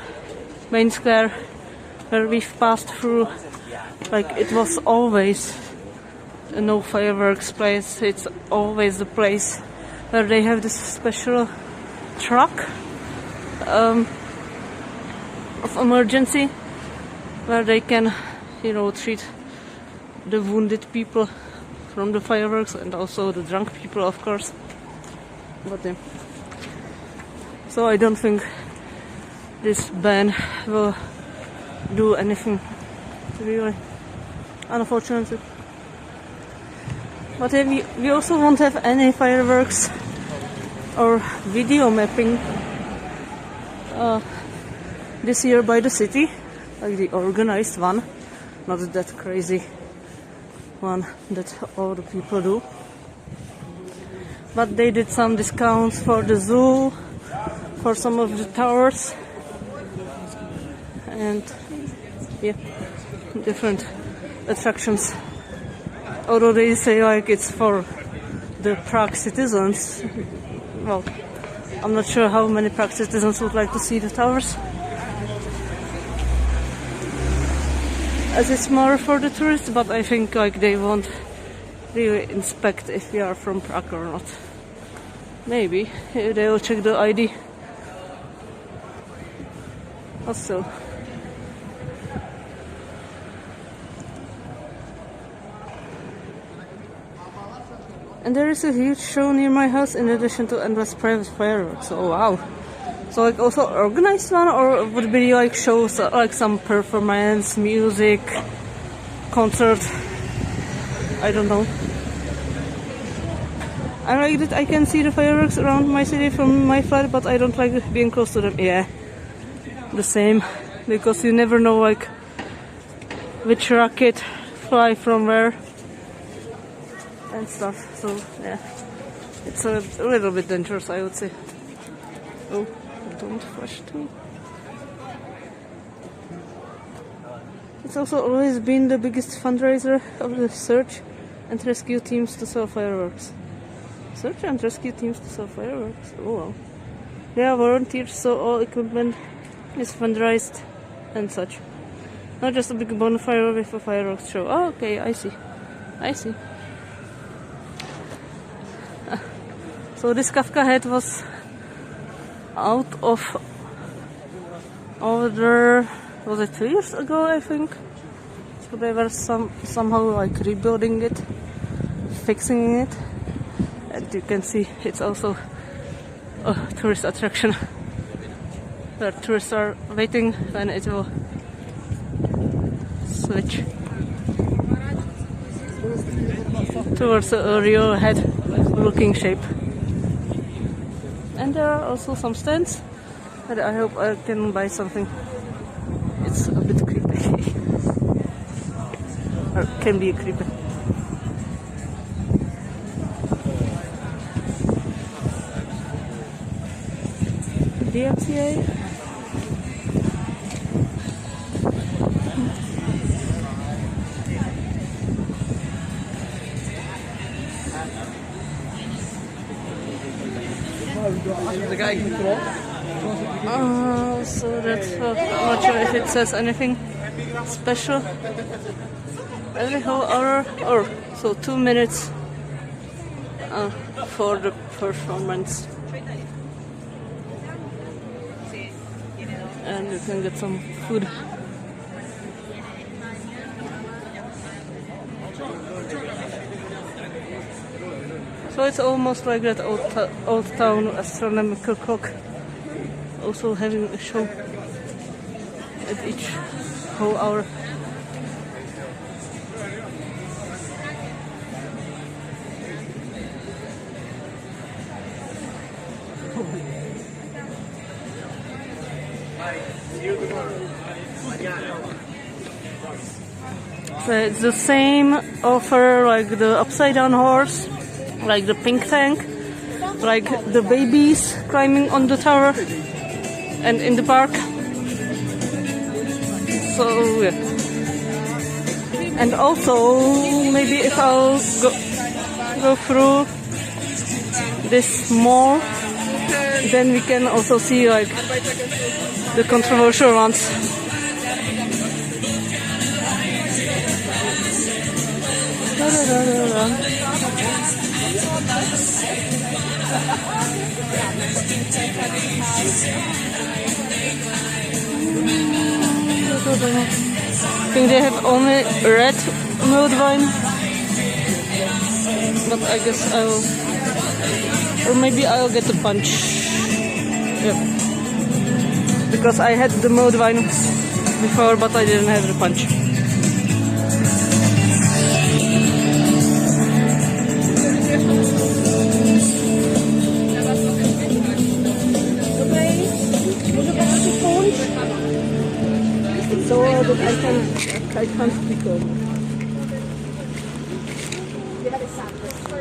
main square where we've passed through, like it was always a no fireworks place. It's always the place where they have this special truck of emergency where they can, you know, treat the wounded people from the fireworks and also the drunk people, of course. But so I don't think this ban will do anything, really, unfortunately. But we also won't have any fireworks or video mapping this year by the city, like the organized one, not that crazy one that all the people do. but they did some discounts for the zoo, for some of the towers, and yeah, different attractions. Although they say like it's for the Prague citizens, well, I'm not sure how many Prague citizens would like to see the towers, as it's more for the tourists, but I think like they won't really inspect if we are from Prague or not. Maybe they will check the ID. Also, and there is a huge show near my house in addition to endless private fireworks. Oh wow. So like also organized one, or would it be like shows like some performance, music, concert? I don't know. I like that I can see the fireworks around my city from my flat, but I don't like being close to them. Yeah, the same, because you never know like which rocket fly from where and stuff. So yeah, it's a little bit dangerous, I would say. Oh, don't flash too. It's also always been the biggest fundraiser of the search and rescue teams to sell fireworks. Search and rescue teams to sell fireworks. Oh wow. They are volunteers, so all equipment is fundraised and such. Not just a big bonfire with a fireworks show. Oh, okay, I see. I see. So this Kafka head was out of order, was it 2 years ago, I think? So they were somehow like rebuilding it, fixing it. And you can see it's also a tourist attraction where tourists are waiting when it will switch towards a real head looking shape. And there are also some stands, and I hope I can buy something. It's a bit creepy. Or can be creepy. DMCA. So that's I'm not sure if it says anything special. Every whole hour, or so 2 minutes for the performance. And you can get some food. So it's almost like that old town astronomical clock, also having a show at each whole hour. So it's the same offer like the upside down horse, like the pink tank, like the babies climbing on the tower and in the park. So yeah. And also maybe if I'll go through this mall, then we can also see like the controversial ones. I think they have only red mulled wine, but I guess I will, or maybe I'll get a punch. Yep. Because I had the mulled wine before, but I didn't have the punch. So that I can't speak on.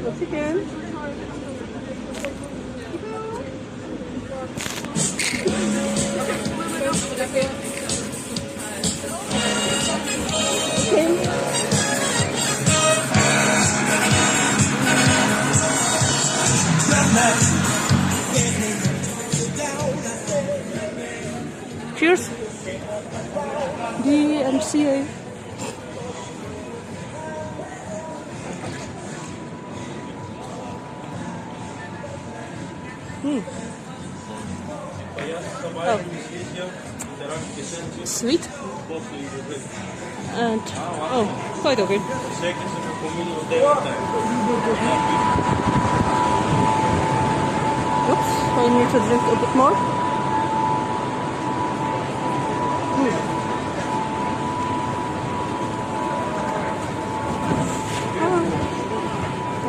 Once again. Cheers. DMCA. Oh. Sweet. And oh, quite okay. Oops, I need to drink a bit more.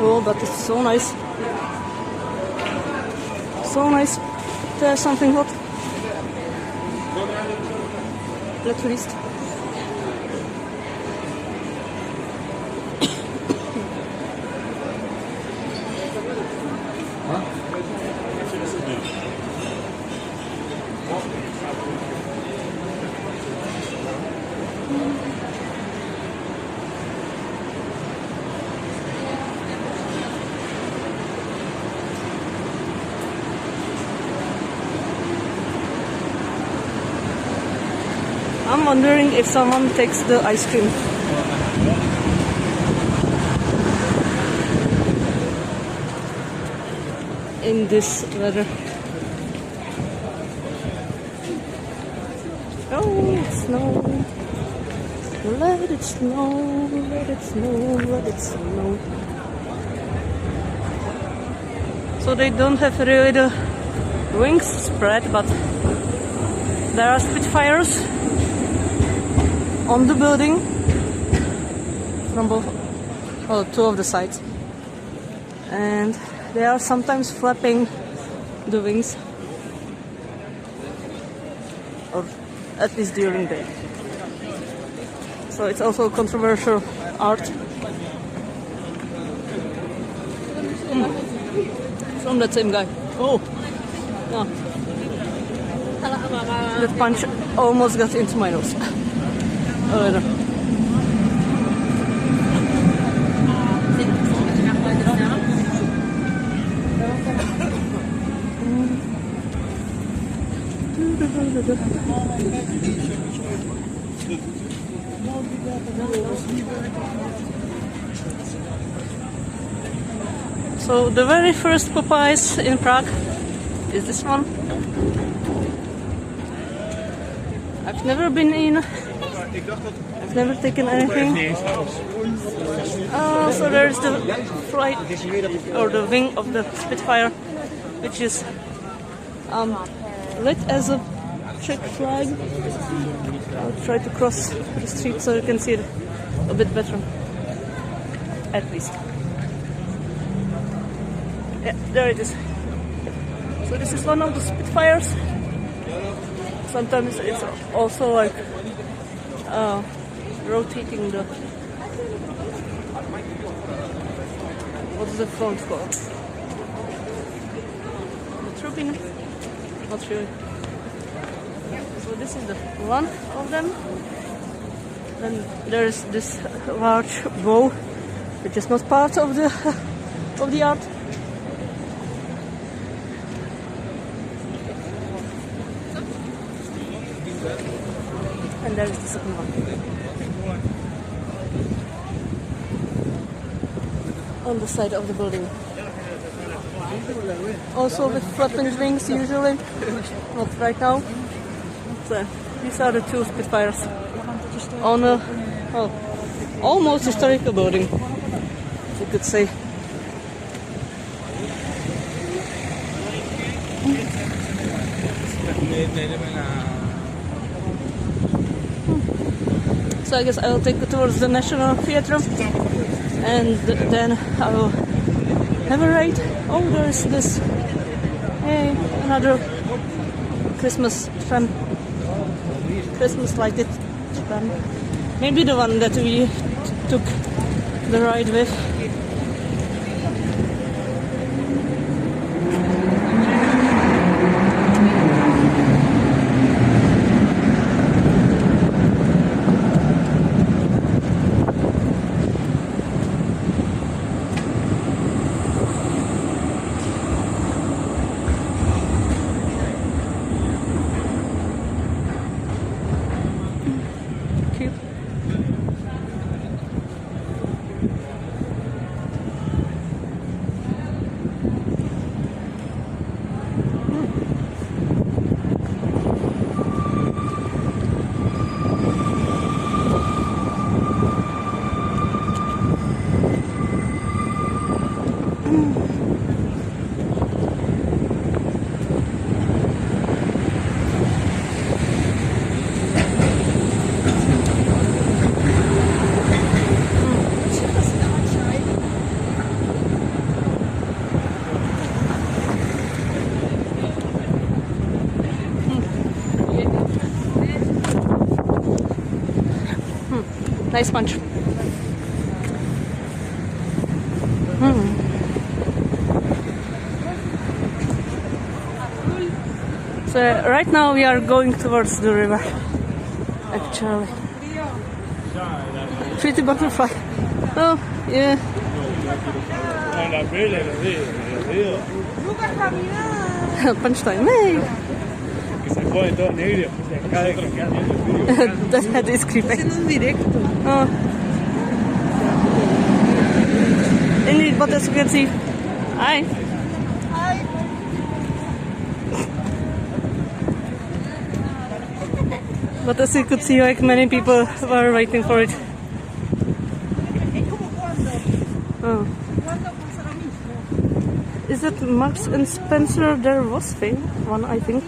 Oh, but it's so nice. So nice. There's something hot. At least. I'm wondering if someone takes the ice cream. In this weather. Oh, it snow. Let it snow, let it snow, let it snow. So they don't have really the wings spread, but there are Spitfires on the building from both, well, two of the sides, and they are sometimes flapping the wings, or at least during the day. So it's also controversial art. From that same guy. Oh, no. That punch almost got into my nose. A little. So the very first Popeyes in Prague is this one. I've never been in. I've never taken anything. So there's the flight or the wing of the Spitfire, which is lit as a Czech flag. I'll try to cross the street so you can see it a bit better, at least. Yeah, there it is. So this is one of the Spitfires. Sometimes it's also like rotating the, what's the front called? The turbine? Not really. So this is the one of them. Then there's this large bow, which is not part of the art. And there is the second one. On the side of the building. Also with flattened wings usually. Not right now. So these are the two Spitfires on a almost historical building, you could say. So I guess I'll take it towards the National Theatre, and then I will have a ride. Oh, there's this, hey, another Christmas tram, Christmas lighted tram. Maybe the one that we took the ride with. Nice punch. So right now we are going towards the river. Actually, pretty butterfly. Oh yeah. Punch time. Hey. That head is creepy. Oh. Indeed, but as you can see, hi. But as you could see, like many people were waiting for it. Oh. Is that Marks and Spencer? There was one, I think.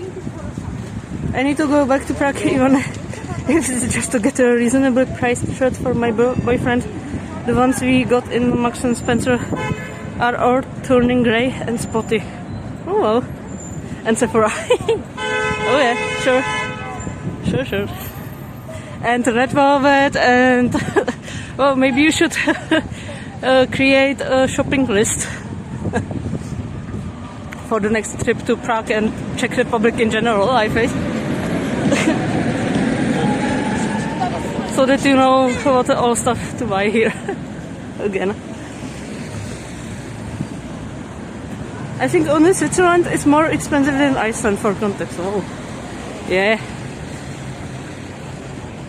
I need to go back to Prague even if it's just to get a reasonably priced shirt for my boyfriend. The ones we got in Marks and Spencer are all turning grey and spotty. Oh well. And Sephora. Oh yeah, sure. Sure. And red velvet and well, maybe you should create a shopping list for the next trip to Prague and Czech Republic in general, I think. So that you know what all stuff to buy here again. I think only Switzerland is more expensive than Iceland for context. Oh, yeah.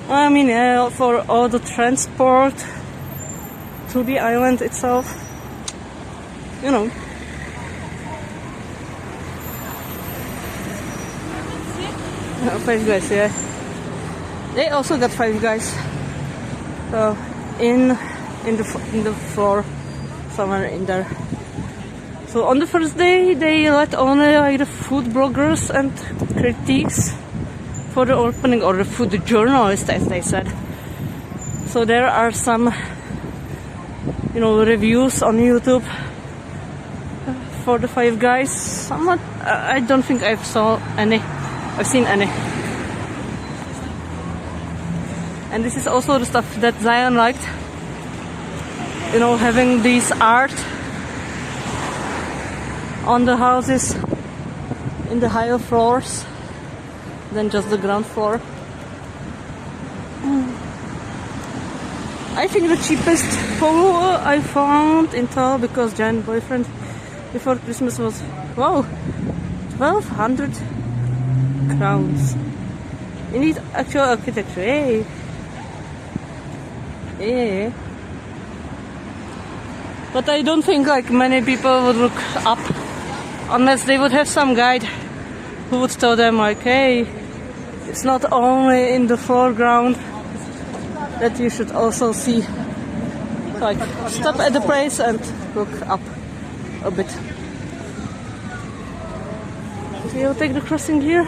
I mean, yeah, for all the transport to the island itself, you know. Five Guys, yeah. They also got Five Guys in the floor, somewhere in there. So on the first day, they let only like the food bloggers and critics for the opening, or the food journalists, as they said. So there are some, you know, reviews on YouTube for the Five Guys. Somewhat, I don't think I've seen any. And this is also the stuff that Zion liked. You know, having these art on the houses in the higher floors than just the ground floor. I think the cheapest polo I found in Tal, because Giant boyfriend before Christmas was, wow, 1,200 crowns. You need actual architecture, hey. Yeah. But I don't think like many people would look up unless they would have some guide who would tell them like, hey, it's not only in the foreground that you should also see. Like, stop at the place and look up a bit. So I'll take the crossing here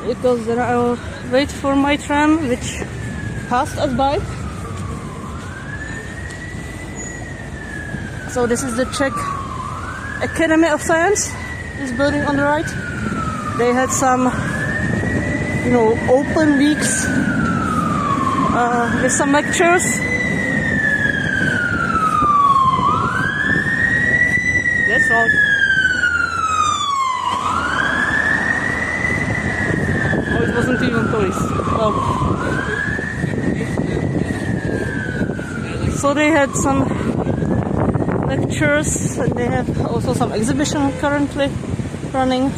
because then I'll wait for my tram, which passed us by. So this is the Czech Academy of Science, this building on the right. They had some, you know, open weeks with some lectures. That's all. Oh, it wasn't even police. Well, so they had some lectures, and they have also some exhibition currently running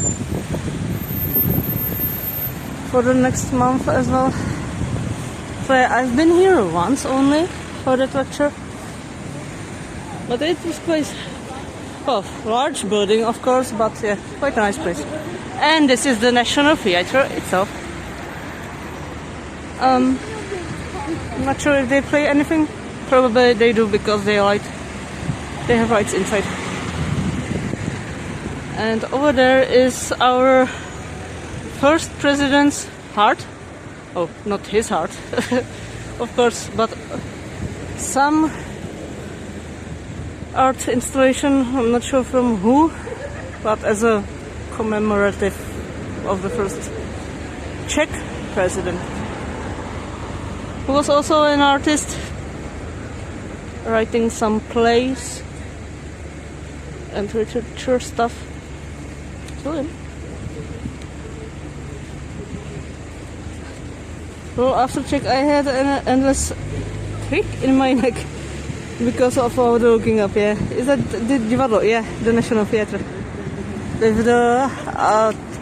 for the next month as well. So I've been here once only for that lecture, but it was quite, well, large building of course, but yeah, quite a nice place. And this is the National Theatre itself. I'm not sure if they play anything. Probably they do because they have lights inside. And over there is our first president's heart. Oh, not his heart, of course, but some art installation, I'm not sure from who, but as a commemorative of the first Czech president. who was also an artist, writing some plays and literature stuff. So, yeah. Well, after check, I had an endless prick in my neck because of all the looking up. Yeah, is that the divadlo? Yeah, the National Theatre with the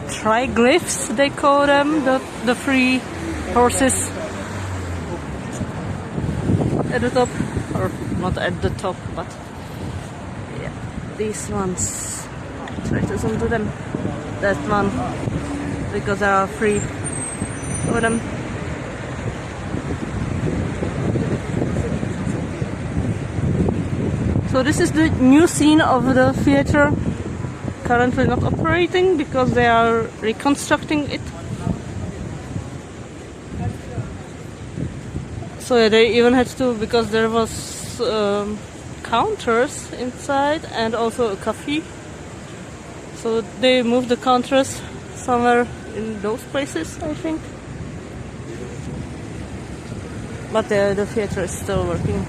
triglyphs, they call them, the three horses at the top, or not at the top, but yeah, these ones. Try to zoom to them. That one, because there are three of them. So this is the new scene of the theatre, currently not operating because they are reconstructing it. So yeah, they even had to, because there was counters inside and also a cafe. So they moved the counters somewhere in those places, I think. But the theatre is still working.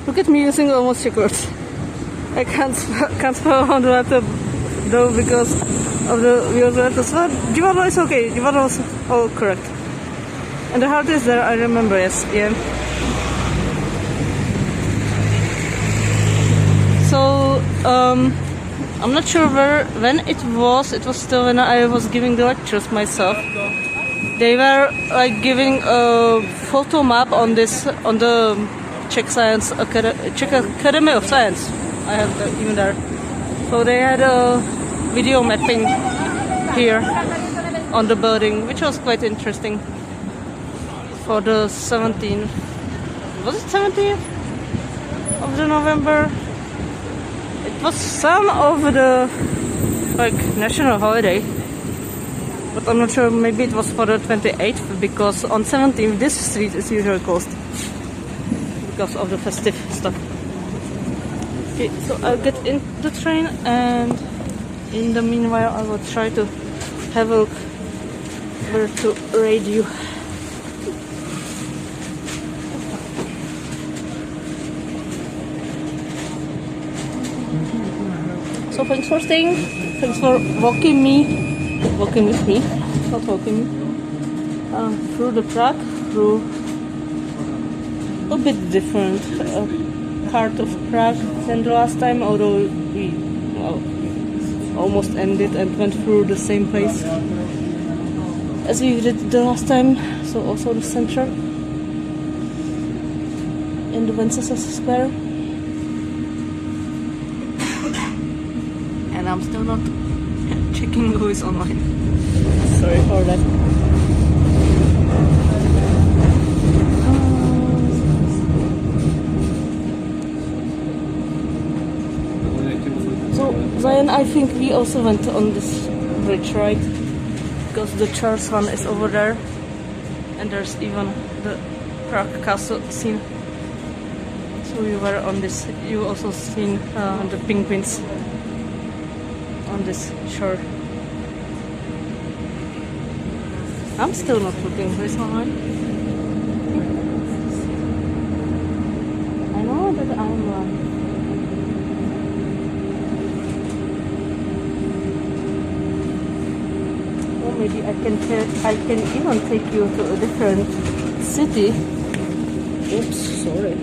Look at me using almost check words. I can't spell on the laptop though because of the wheels letters. But divadlo is okay. Divadlo is all correct. And the heart is there, I remember, yes, yeah. So, I'm not sure when it was still when I was giving the lectures myself. They were like giving a photo map on the Czech Academy of Science. I have that even there. So they had a video mapping here on the building, which was quite interesting. For the 17th, was it 17th of the November? It was some of the like national holiday, but I'm not sure. Maybe it was for the 28th because on 17th this street is usually closed because of the festive stuff. Okay, so I'll get in the train, and in the meanwhile I will try to have a look where to radio. So thanks for staying, thanks for walking with me, not walking me, through the Prague, through a bit different part of Prague than the last time, although we almost ended and went through the same place as we did the last time, so also the center in the Veselé Square. And I'm still not checking who is online. Sorry for that. So Zion, I think we also went on this bridge, right? Because the church one is over there, and there's even the Prague castle scene. So we were on this. You also seen the penguins on this shore. I'm still not looking for someone. I know that I'm wrong. Or maybe I can even take you to a different city. Oops, sorry.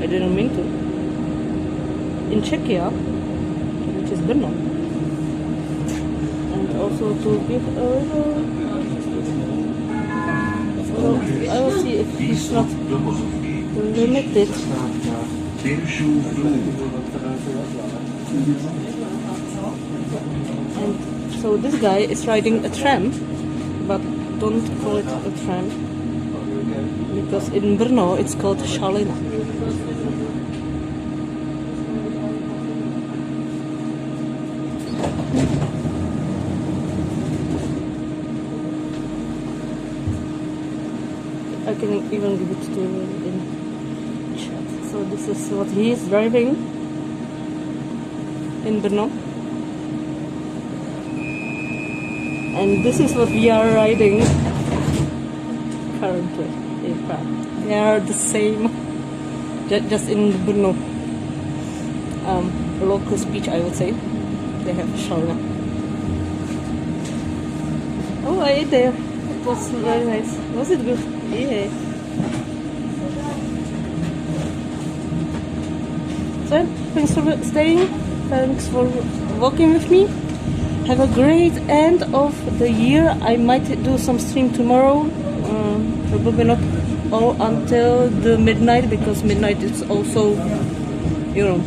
I didn't mean to. In Czechia, which is Brno. And also to give a little. So I will see if it's not limited. And so this guy is riding a tram, but don't call it a tram because in Brno it's called Šalina. I can even give it to you in chat. So this is what he is driving in Brno. And this is what we are riding currently in Prague. They are the same, just in Brno. Local speech, I would say. They have shawarma. Oh, I ate there. It was very nice. Was it good? Yeah. So, thanks for staying. Thanks for walking with me. Have a great end of the year. I might do some stream tomorrow. Probably not all until the midnight, because midnight is also, you know,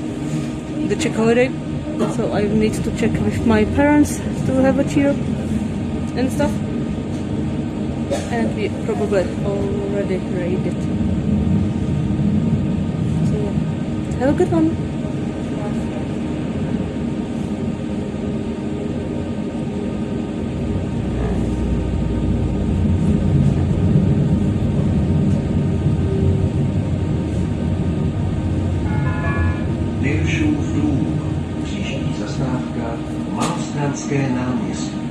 the Czech holiday. So I need to check with my parents to have a cheer and stuff. And we probably already read it. So yeah, have a good one. Příští zastávka Malostranské náměstí.